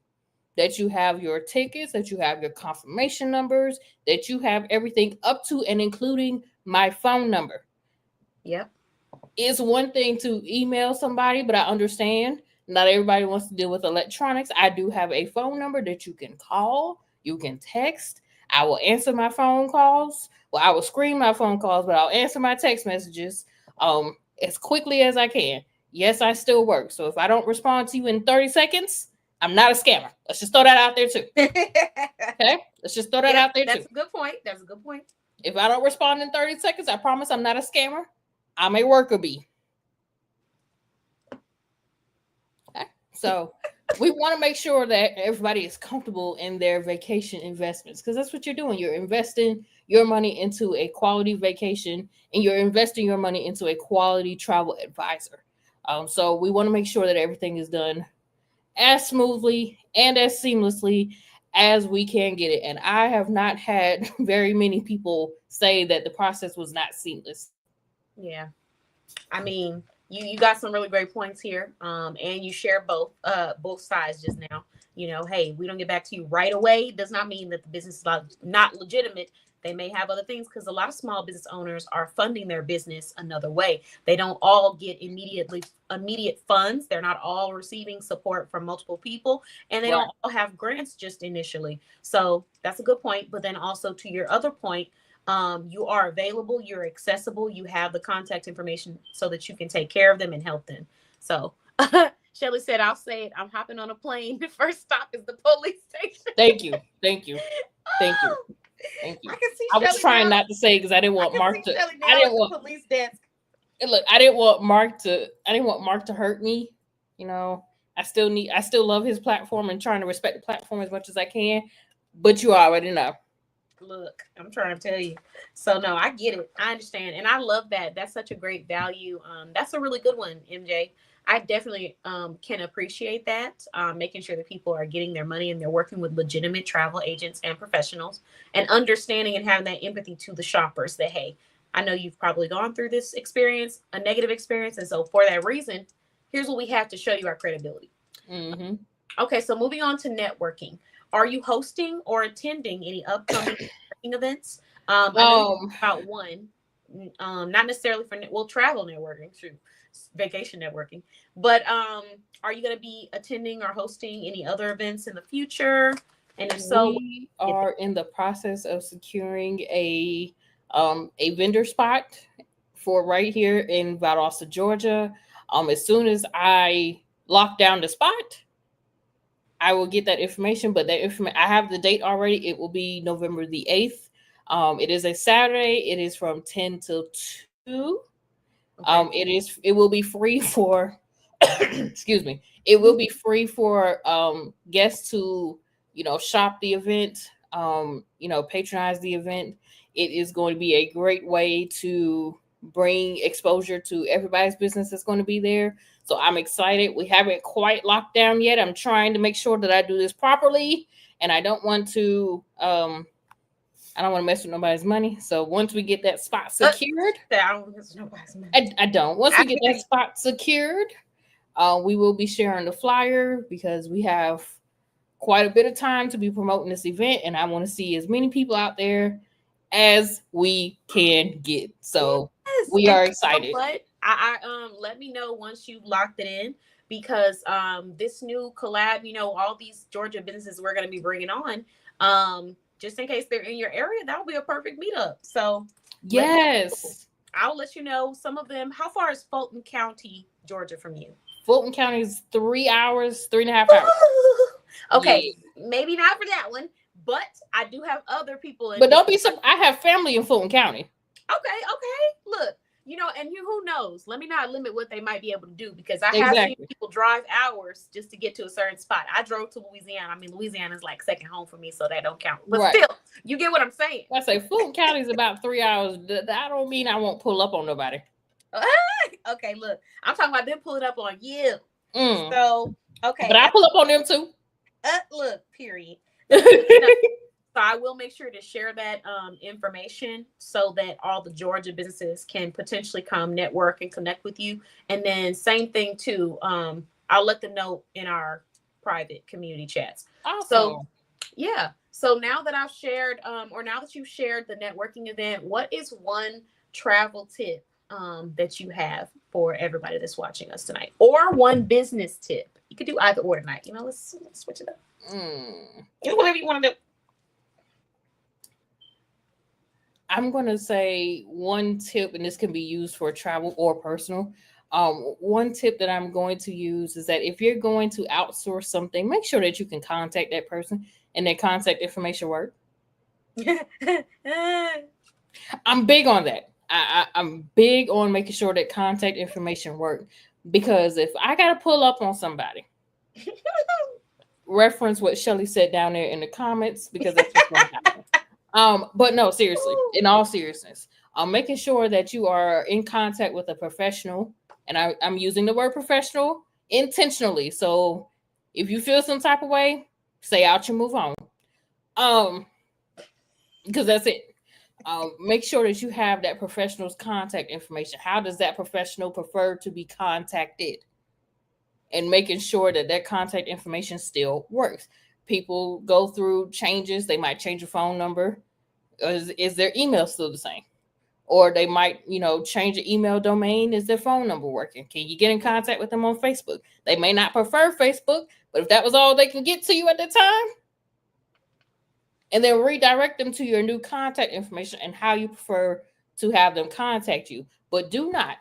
that you have your tickets, that you have your confirmation numbers, that you have everything up to and including my phone number. Yep. It's one thing to email somebody, but I understand not everybody wants to deal with electronics. I do have a phone number that you can call, you can text. I will answer my phone calls. Well, I will screen my phone calls, but I'll answer my text messages as quickly as I can. Yes, I still work. So if I don't respond to you in 30 seconds, I'm not a scammer. Let's just throw that out there too. Okay? Let's just throw that out there too. That's a good point. That's a good point. If I don't respond in 30 seconds, I promise I'm not a scammer. I'm a worker bee. Okay? So we want to make sure that everybody is comfortable in their vacation investments, because that's what you're doing. You're investing your money into a quality vacation, and you're investing your money into a quality travel advisor. So we want to make sure that everything is done as smoothly and as seamlessly as we can get it. And I have not had very many people say that the process was not seamless. Yeah. I mean, you got some really great points here. And you share both sides just now. You know, hey, we don't get back to you right away does not mean that the business is not legitimate. They may have other things, because a lot of small business owners are funding their business another way. They don't all get immediate funds. They're not all receiving support from multiple people, and they don't all have grants just initially. So that's a good point. But then also, to your other point, you are available, you're accessible, you have the contact information so that you can take care of them and help them. So Shelly said, I'll say it, I'm hopping on a plane. The first stop is the police station. Thank you. Thank you. Thank you. Thank you. I was trying not to say, because I didn't want Mark to. I didn't want police desk. Look, I didn't want Mark to hurt me. You know, I still love his platform and trying to respect the platform as much as I can. But you already know. Look, I'm trying to tell you. So no, I get it. I understand, and I love that. That's such a great value. That's a really good one, MJ. I definitely can appreciate that, making sure that people are getting their money and they're working with legitimate travel agents and professionals, and understanding and having that empathy to the shoppers that, hey, I know you've probably gone through this experience, a negative experience. And so for that reason, here's what we have to show you our credibility. Mm-hmm. Okay, so moving on to networking. Are you hosting or attending any upcoming networking events? I know about one, not necessarily for travel networking, true, vacation networking, but are you going to be attending or hosting any other events in the future? And if so, we are in the process of securing a vendor spot for right here in Valdosta, Georgia. As soon as I lock down the spot, I will get that information. But that information, I have the date already. It will be November the 8th. It is a Saturday. It is from 10 till 2. Okay. It will be free for excuse me. It will be free for guests to, shop the event, patronize the event. It is going to be a great way to bring exposure to everybody's business that's going to be there. So I'm excited. We haven't quite locked down yet. I'm trying to make sure that I do this properly, and I don't want to mess with nobody's money. So once we get that spot secured, I don't mess with nobody's money. I don't. Once we get that spot secured, we will be sharing the flyer, because we have quite a bit of time to be promoting this event, and I want to see as many people out there as we can get. So yes, we are excited. But I let me know once you've locked it in, because this new collab, all these Georgia businesses we're going to be bringing on, just in case they're in your area, that will be a perfect meetup. So yes, I'll let you know some of them. How far is Fulton County, Georgia, from you? Fulton County is 3 hours, 3.5 hours. Okay, Maybe not for that one, but I do have other people. But don't be I have family in Fulton County. Okay. Look, and who knows? Let me not limit what they might be able to do, because I have seen people drive hours just to get to a certain spot. I drove to Louisiana. I mean, Louisiana is like second home for me, so that don't count. But still, you get what I'm saying. I say Fulton County is about 3 hours. That don't mean I won't pull up on nobody. Okay, look, I'm talking about them pulling up on you. So, okay. But I pull up on them too. Look, period. So I will make sure to share that information so that all the Georgia businesses can potentially come network and connect with you. And then same thing too. I'll let them know in our private community chats. Awesome. So yeah. So now that I've shared, or now that you've shared the networking event, what is one travel tip that you have for everybody that's watching us tonight, or one business tip? You could do either or tonight. Let's switch it up. Whatever you want to do. I'm going to say one tip, and this can be used for travel or personal. One tip that I'm going to use is that if you're going to outsource something, make sure that you can contact that person and their contact information work. I'm big on that. I'm big on making sure that contact information work, because if I got to pull up on somebody, reference what Shelly said down there in the comments, because that's what's going to happen. But no, seriously, in all seriousness, I'm making sure that you are in contact with a professional, and I'm using the word professional intentionally. So if you feel some type of way, say out and move on. Because that's it. Make sure that you have that professional's contact information. How does that professional prefer to be contacted? And making sure that that contact information still works. People go through changes. They might change a phone number. Is their email still the same? Or they might, change the email domain. Is their phone number working? Can you get in contact with them on Facebook? They may not prefer Facebook, but if that was all they can get to you at the time, and then redirect them to your new contact information and how you prefer to have them contact you. But do not,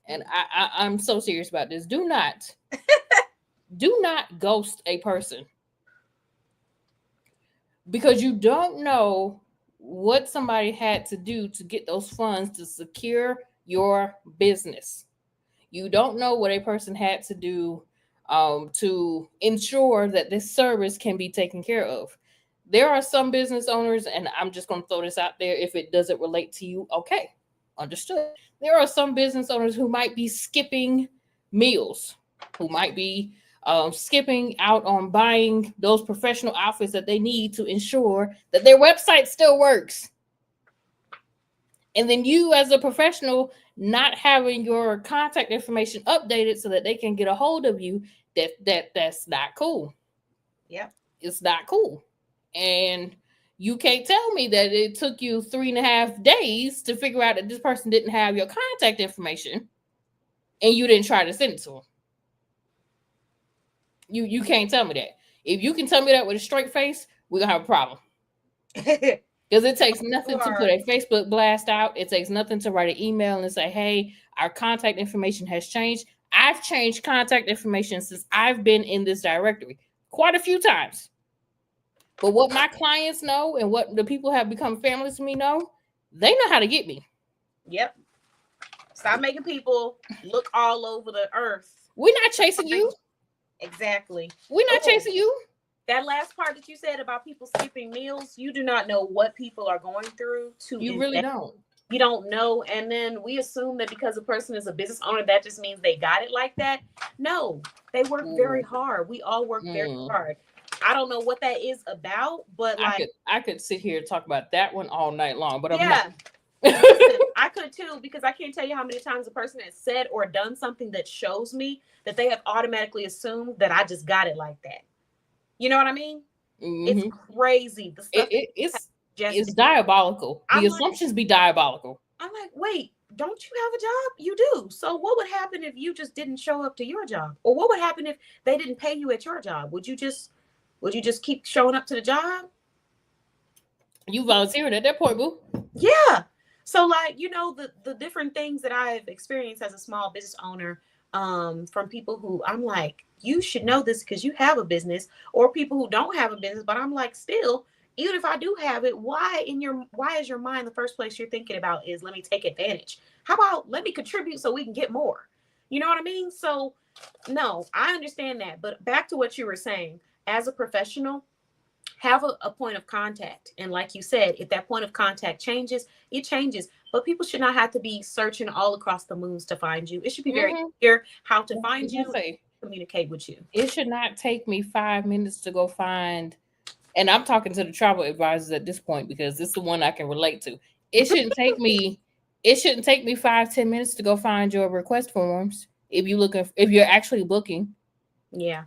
and I'm so serious about this, do not ghost a person. Because you don't know what somebody had to do to get those funds to secure your business. You don't know what a person had to do to ensure that this service can be taken care of. There are some business owners, and I'm just going to throw this out there. If it doesn't relate to you, okay, understood. There are some business owners who might be skipping meals, who might be skipping out on buying those professional outfits that they need to ensure that their website still works. And then you, as a professional, not having your contact information updated so that they can get a hold of you, that's not cool. Yep. It's not cool. And you can't tell me that it took you 3.5 days to figure out that this person didn't have your contact information and you didn't try to send it to them. You can't tell me that. If you can tell me that with a straight face, we're going to have a problem. Because it takes nothing to put a Facebook blast out. It takes nothing to write an email and say, hey, our contact information has changed. I've changed contact information since I've been in this directory quite a few times. But what my clients know and what the people have become families to me know, they know how to get me. Yep. Stop making people look all over the earth. We're not chasing you. Exactly. We're not chasing you. That last part that you said about people skipping meals, you do not know what people are going through to You really don't. You don't know. And then we assume that because a person is a business owner, that just means they got it like that. No, they work very hard. We all work very hard. I don't know what that is about, but I could sit here and talk about that one all night long, but I'm not. Listen, I could too, because I can't tell you how many times a person has said or done something that shows me that they have automatically assumed that I just got it like that. You know what I mean? Mm-hmm. It's crazy. The stuff it's diabolical. The assumptions be diabolical. I'm like, wait, don't you have a job? You do. So what would happen if you just didn't show up to your job? Or what would happen if they didn't pay you at your job? Would you just keep showing up to the job? You volunteered at that point, boo. Yeah. So the different things that I've experienced as a small business owner, from people who I'm like, you should know this because you have a business, or people who don't have a business, but I'm like, still, even if I do have it, why is your mind the first place you're thinking about is let me take advantage? How about let me contribute so we can get more? You know what I mean? So no, I understand that. But back to what you were saying, as a professional, have a point of contact. And like you said, if that point of contact changes, it changes. But people should not have to be searching all across the moons to find you. It should be very clear how to find you. communicate with you. It should not take me 5 minutes to go find, and I'm talking to the travel advisors at this point because this is the one I can relate to. It shouldn't take me 5-10 minutes to go find your request forms if you're actually booking. Yeah.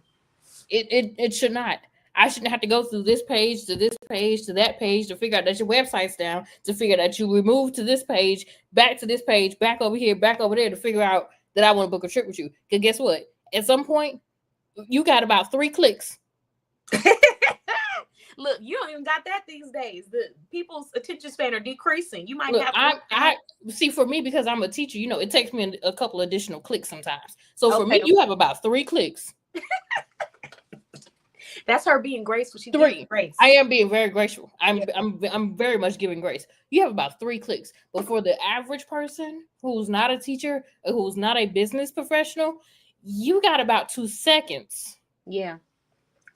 It should not. I shouldn't have to go through this page to this page to that page to figure out that your website's down, to figure that you removed to this page, back to this page, back over here, back over there to figure out that I want to book a trip with you. Because guess what? At some point, you got about 3 clicks. Look, you don't even got that these days. The people's attention span are decreasing. You might have. I see, for me, because I'm a teacher, it takes me a couple additional clicks sometimes. So for me, you have about 3 clicks. That's her being graceful. She's 3. Grace. I am being very graceful. I'm very much giving grace. You have about 3 clicks. But for the average person who's not a teacher or who's not a business professional, you got about 2 seconds. Yeah.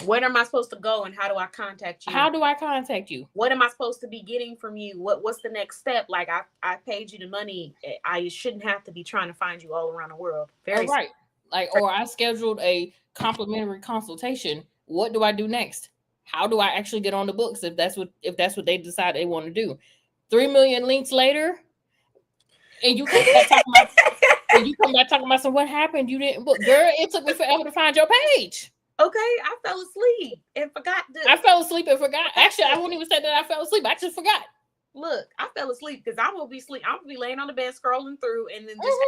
Where am I supposed to go and how do I contact you? How do I contact you? What am I supposed to be getting from you? What's the next step? Like I paid you the money. I shouldn't have to be trying to find you all around the world. Very right. Like, or I scheduled a complimentary consultation. What do I do next? How do I actually get on the books if that's what they decide they want to do? 3 million links later, and you come back talking about, so what happened? You didn't book, girl. It took me forever to find your page. Okay, I fell asleep and forgot. I fell asleep and forgot. Actually, I won't even say that I fell asleep. I just forgot. Look, I fell asleep because I will be asleep. I'm gonna be laying on the bed scrolling through, and then just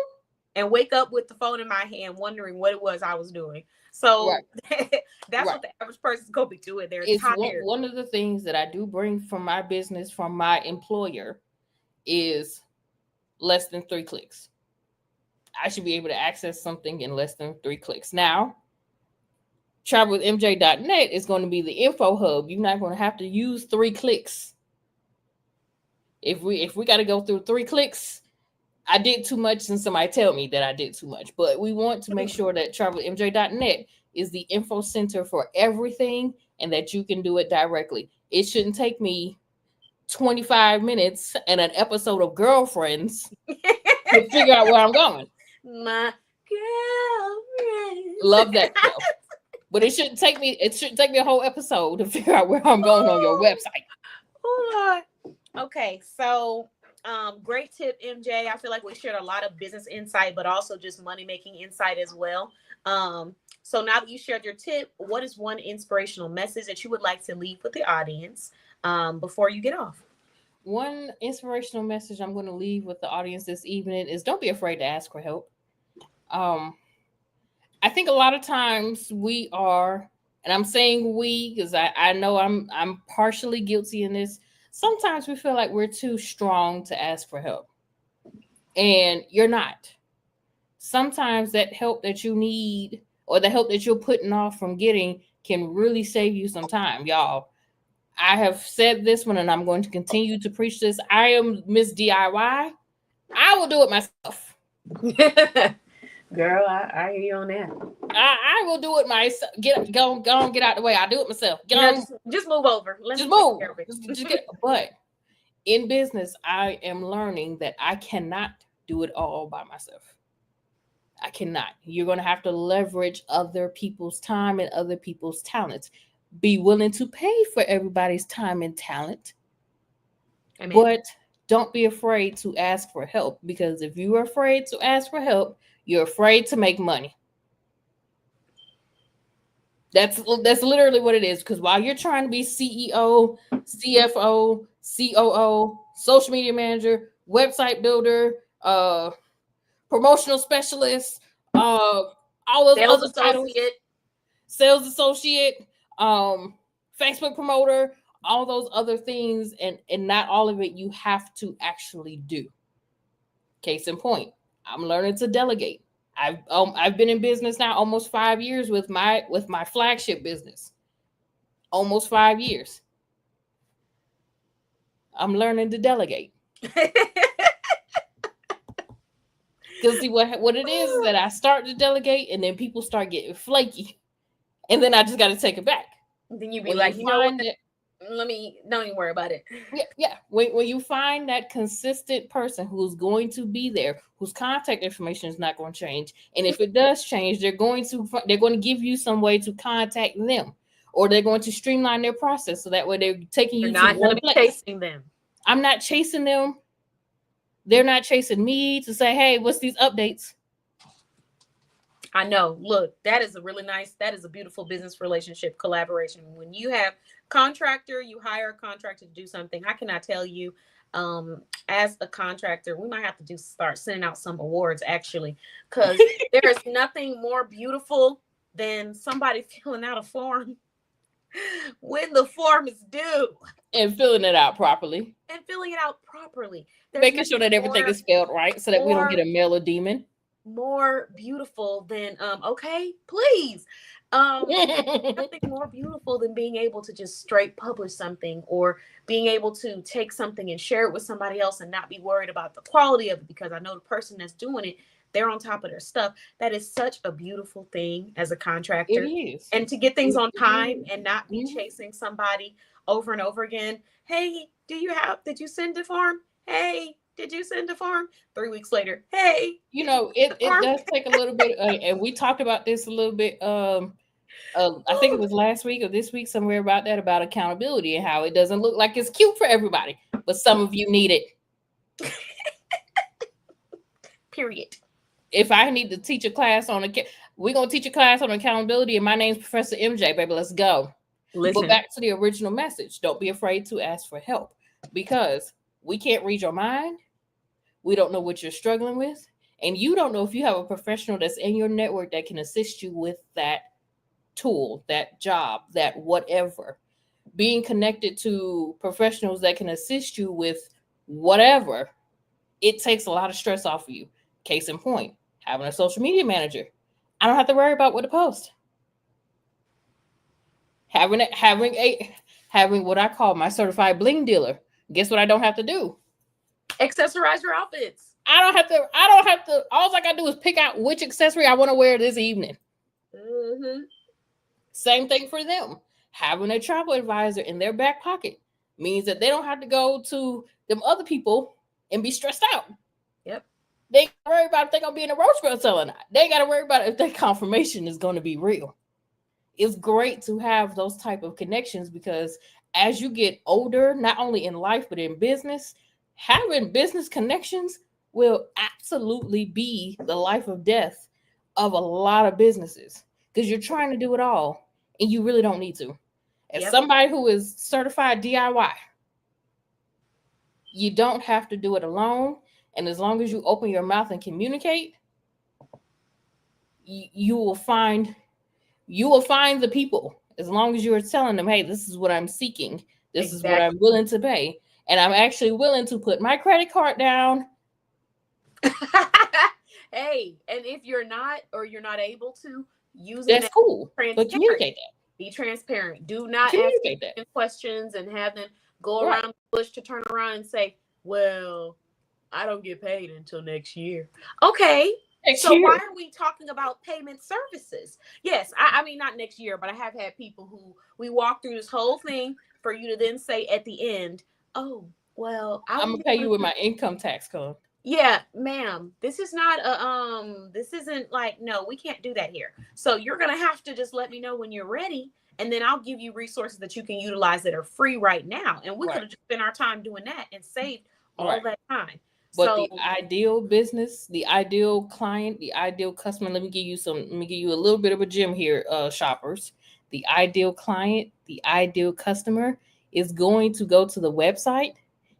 and wake up with the phone in my hand, wondering what it was I was doing. So that's what the average person's gonna be doing. They're tired. One of the things that I do bring from my business, from my employer, is less than 3 clicks. I should be able to access something in less than 3 clicks. Now, travelwithmj.net is going to be the info hub. You're not going to have to use 3 clicks. If we got to go through 3 clicks, I did too much, and somebody tell me that I did too much. But we want to make sure that travelwithmj.net is the info center for everything, and that you can do it directly. It shouldn't take me 25 minutes and an episode of Girlfriends to figure out where I'm going. My girlfriend. Love that show. But it shouldn't take me a whole episode to figure out where I'm going on your website. Oh, okay, so great tip, MJ. I feel like we shared a lot of business insight, but also just money-making insight as well. So now that you shared your tip, what is one inspirational message that you would like to leave with the audience before you get off? One inspirational message I'm going to leave with the audience this evening is don't be afraid to ask for help. I think a lot of times we are, and I'm saying we because I know I'm partially guilty in this. Sometimes we feel like we're too strong to ask for help, and you're not. Sometimes that help that you need or the help that you're putting off from getting can really save you some time, y'all. I have said this one, and I'm going to continue to preach this. I am Miss DIY. I will do it myself. Girl, I hear you on that. I will do it myself. Go on, get out the way. I'll do it myself. Just move over. Just move. But in business, I am learning that I cannot do it all by myself. I cannot. You're going to have to leverage other people's time and other people's talents. Be willing to pay for everybody's time and talent. Amen. But don't be afraid to ask for help, because if you are afraid to ask for help, you're afraid to make money. That's literally what it is. Because while you're trying to be CEO, CFO, COO, social media manager, website builder, promotional specialist, all those sales other titles, sales associate, Facebook promoter, all those other things, and not all of it you have to actually do. Case in point, I'm learning to delegate. I've been in business now almost 5 years with my flagship business. Almost 5 years. I'm learning to delegate. Because see what it is that I start to delegate, and then people start getting flaky, and then I just got to take it back. Then you be like, you know what? don't even worry about it. Yeah. When you find that consistent person who's going to be there, whose contact information is not going to change, and if it does change, they're going to give you some way to contact them, or they're going to streamline their process so that way they're taking You're you to not going one to be place. chasing them. I'm not chasing them. They're not chasing me to say, hey, what's these updates? I know. Look, that is a beautiful business relationship collaboration. When you have you hire a contractor to do something. I cannot tell you, as a contractor, we might have to start sending out some awards actually, because there is nothing more beautiful than somebody filling out a form when the form is due and filling it out properly. Making sure that everything is spelled right so that we don't get a mail a demon. More beautiful than okay, please. Nothing more beautiful than being able to just straight publish something, or being able to take something and share it with somebody else and not be worried about the quality of it, because I know the person that's doing it, they're on top of their stuff. That is such a beautiful thing as a contractor. It is. And to get things on time and not be chasing somebody over and over again. Hey, did you send the form? Hey, did you send a form? 3 weeks later, hey. It does take a little bit, and we talked about this a little bit. I think it was last week or this week, somewhere about accountability and how it doesn't look like it's cute for everybody, but some of you need it. Period. If I need to teach a class we're gonna teach a class on accountability, and my name's Professor MJ, baby. Let's go. Listen. But back to the original message. Don't be afraid to ask for help, because we can't read your mind. We don't know what you're struggling with. And you don't know if you have a professional that's in your network that can assist you with that tool, that job, that whatever. Being connected to professionals that can assist you with whatever, it takes a lot of stress off of you. Case in point, having a social media manager. I don't have to worry about what to post. Having what I call my certified bling dealer. Guess what I don't have to do? Accessorize your outfits. I don't have to. All I got to do is pick out which accessory I want to wear this evening. Mm-hmm. Same thing for them. Having a travel advisor in their back pocket means that they don't have to go to them other people and be stressed out. Yep. They ain't got to worry about if they're going to be in a roach hotel or not. They ain't got to worry about if that confirmation is going to be real. It's great to have those type of connections, because as you get older, not only in life, but in business, having business connections will absolutely be the life or death of a lot of businesses, because you're trying to do it all and you really don't need to. As somebody who is certified DIY, you don't have to do it alone. And as long as you open your mouth and communicate, you will find the people. As long as you are telling them, hey, this is what I'm seeking. This is what I'm willing to pay. And I'm actually willing to put my credit card down. Hey, and if you're not able to use it, that's cool. But communicate that. Be transparent. Do not ask questions and have them go around the bush to turn around and say, well, I don't get paid until next year. Okay. Why are we talking about payment services? Yes, I mean, not next year, but I have had people who we walk through this whole thing for you to then say at the end, oh, well, I'm going to pay you with my income tax code. Yeah, ma'am, this is not this isn't like, no, we can't do that here. So you're going to have to just let me know when you're ready, and then I'll give you resources that you can utilize that are free right now. And we could have just spent our time doing that and saved all that time. But the ideal business, the ideal client, the ideal customer, let me give you a little bit of a gem here, shoppers. The ideal client, the ideal customer is going to go to the website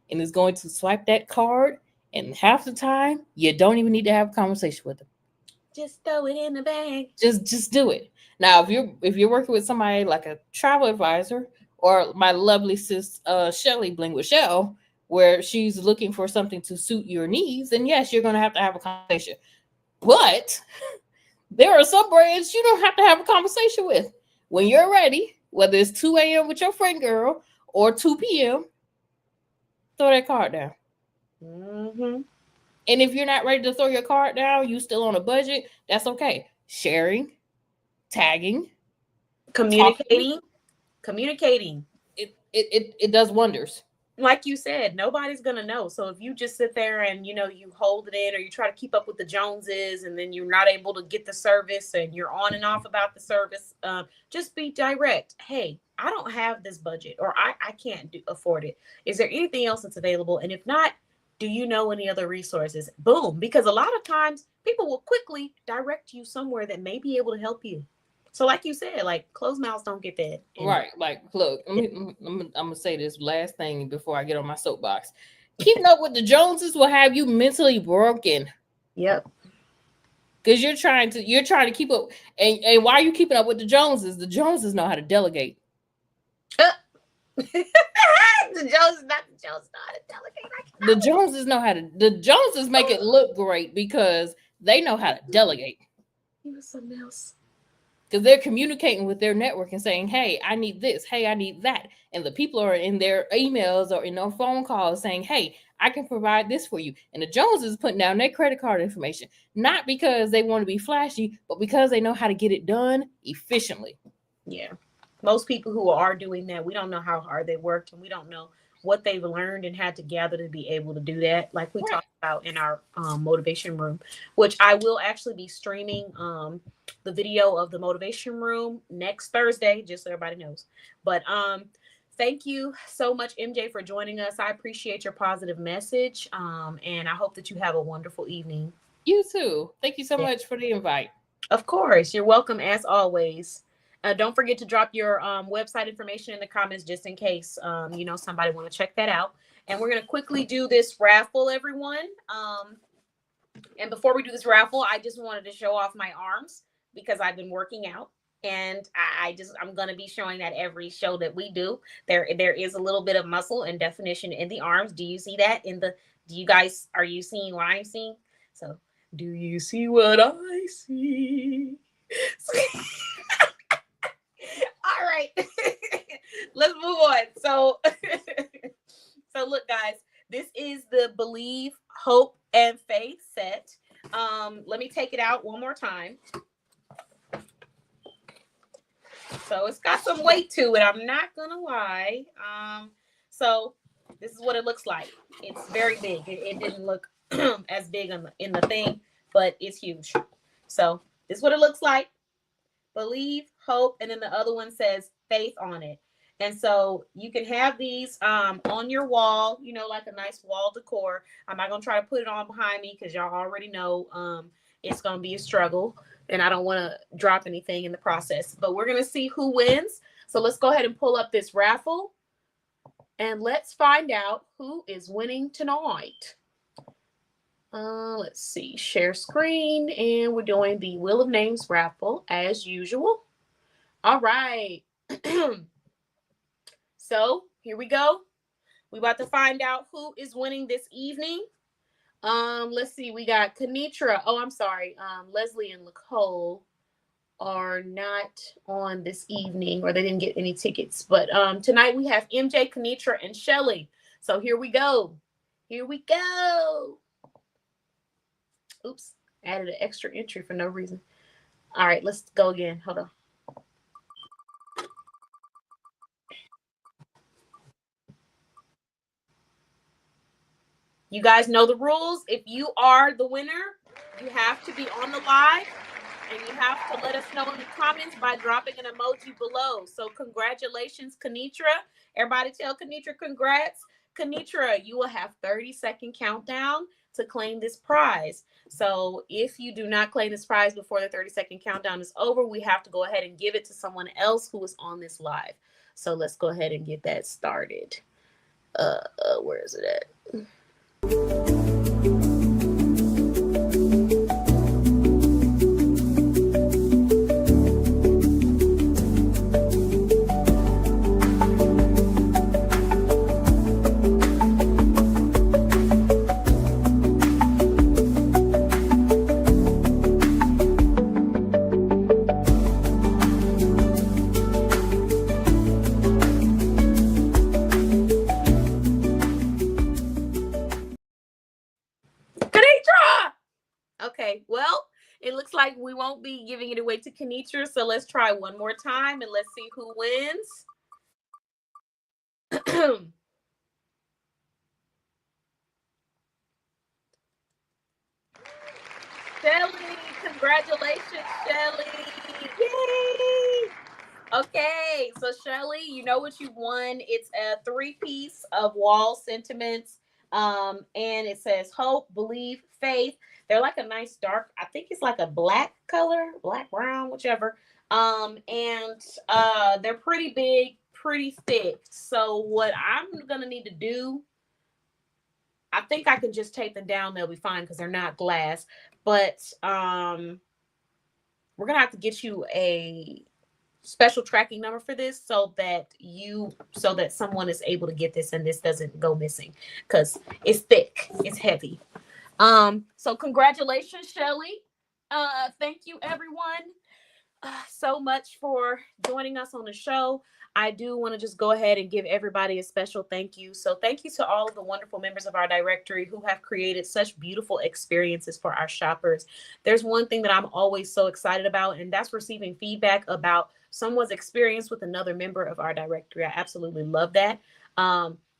and is going to swipe that card. And half the time, you don't even need to have a conversation with them. Just throw it in the bag. Just do it. Now, if you're working with somebody like a travel advisor, or my lovely sis Shelly Bling with Shell, where she's looking for something to suit your needs, then yes, you're going to have a conversation. But there are some brands you don't have to have a conversation with. When you're ready, whether it's 2 a.m. with your friend girl or 2 p.m., throw that card down. Mm-hmm. And if you're not ready to throw your card down, you still on a budget, that's okay. Sharing, tagging, communicating. it does wonders. Like you said, nobody's gonna know. So if you just sit there and you hold it in, or you try to keep up with the Joneses, and then you're not able to get the service, and you're on and off about the service, just be direct. Hey, I don't have this budget, or I can't afford it. Is there anything else that's available? And if not, do you know any other resources? Boom, because a lot of times people will quickly direct you somewhere that may be able to help you. So like you said, like closed mouths don't get fed. Right. Like, look, I'm gonna say this last thing before I get on my soapbox. Keeping up with the Joneses will have you mentally broken. Yep. Because you're trying to keep up, and why are you keeping up with the Joneses? The Joneses know how to delegate. The Joneses know how to delegate. The Joneses make it look great because they know how to delegate. He was something else. Because they're communicating with their network and saying, hey, I need this. Hey, I need that. And the people are in their emails or in their phone calls saying, hey, I can provide this for you. And the Joneses putting down their credit card information, not because they want to be flashy, but because they know how to get it done efficiently. Yeah. Most people who are doing that, we don't know how hard they worked, and we don't know what they've learned and had to gather to be able to do that. Like we talked about in our motivation room, which I will actually be streaming the video of the motivation room next Thursday, just so everybody knows. But thank you so much, MJ, for joining us. I appreciate your positive message. And I hope that you have a wonderful evening. You too. Thank you so much for the invite. Of course. You're welcome as always. Don't forget to drop your website information in the comments just in case, somebody want to check that out. And we're going to quickly do this raffle, everyone. And before we do this raffle, I just wanted to show off my arms because I've been working out. And I'm going to be showing that every show that we do. There is a little bit of muscle and definition in the arms. Do you see that are you seeing what I'm seeing? So, do you see what I see? All right, let's move on. So look, guys, this is the Believe, Hope, and Faith set. Let me take it out one more time. So it's got some weight to it. I'm not gonna lie. So this is what it looks like. It's very big. It didn't look as big in the thing, but it's huge. So this is what it looks like. Believe, hope, and then the other one says faith on it. And so you can have these on your wall, like a nice wall decor. I'm not going to try to put it on behind me because y'all already know it's going to be a struggle. And I don't want to drop anything in the process. But we're going to see who wins. So let's go ahead and pull up this raffle. And let's find out who is winning tonight. Let's see, share screen, and we're doing the Wheel of Names raffle as usual. All right. So here we go. We're about to find out who is winning this evening. Let's see, we got Kenitra. Oh, I'm sorry. Leslie and Nicole are not on this evening, or they didn't get any tickets. But tonight we have MJ, Kenitra, and Shelly. So here we go. Here we go. Oops, added an extra entry for no reason. All right, let's go again. Hold on. You guys know the rules. If you are the winner, you have to be on the live, and you have to let us know in the comments by dropping an emoji below. So congratulations, Kenitra. Everybody tell Kenitra congrats. Kenitra, you will have 30-second countdown to claim this prize. So if you do not claim this prize before the 30-second countdown is over, we have to go ahead and give it to someone else who is on this live. So let's go ahead and get that started. Where is it at? Okay, well, it looks like we won't be giving it away to Kenitra, so let's try one more time and let's see who wins. Shelly, congratulations, Shelly. Yay! Okay, so Shelly, you know what you won. It's a 3-piece of wall sentiments. And it says hope, believe, faith. They're like a nice dark, I think it's like a black color, black, brown, whichever. And they're pretty big, pretty thick. So what I'm gonna need to do, I think I can just take them down, they'll be fine because they're not glass. But we're gonna have to get you a special tracking number for this so that someone is able to get this and this doesn't go missing because it's thick, it's heavy. So congratulations, Shelly. Thank you everyone so much for joining us on the show. I do want to just go ahead and give everybody a special thank you. So thank you to all of the wonderful members of our directory who have created such beautiful experiences for our shoppers. There's one thing that I'm always so excited about, and that's receiving feedback about someone's experience with another member of our directory. I absolutely love that.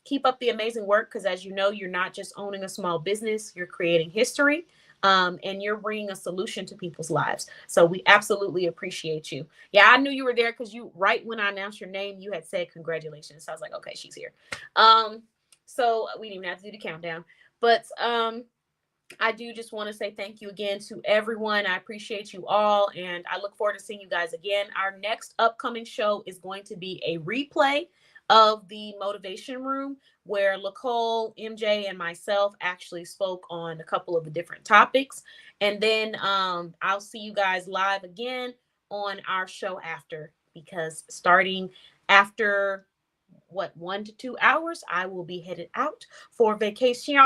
Keep up the amazing work because, as you know, you're not just owning a small business, you're creating history. And you're bringing a solution to people's lives. So we absolutely appreciate you. Yeah, I knew you were there because you, right when I announced your name, you had said congratulations. So I was like, okay, she's here. So we didn't even have to do the countdown. But I do just want to say thank you again to everyone. I appreciate you all, and I look forward to seeing you guys again. Our next upcoming show is going to be a replay of the Motivation Room, where Nicole, MJ, and myself actually spoke on a couple of the different topics. And then I'll see you guys live again on our show after, because starting after 1 to 2 hours, I will be headed out for vacation.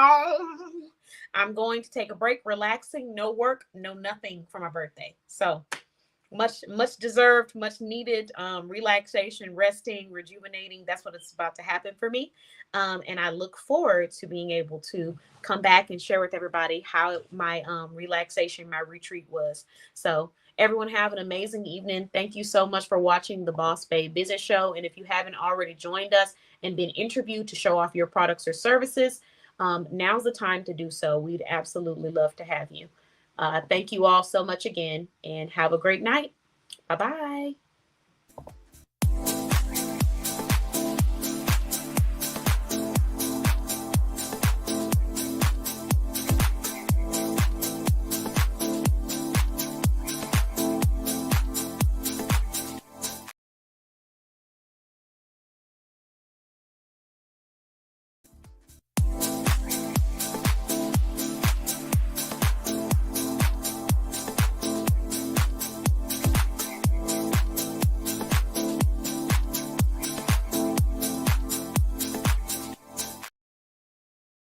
I'm going to take a break, relaxing, no work, no nothing for my birthday. So much deserved, much needed relaxation, resting, rejuvenating. That's what it's about to happen for me. And I look forward to being able to come back and share with everybody how my relaxation, my retreat was. So everyone have an amazing evening. Thank you so much for watching the Boss Babe Business Show. And if you haven't already joined us and been interviewed to show off your products or services, now's the time to do so. We'd absolutely love to have you. Thank you all so much again, and have a great night. Bye-bye.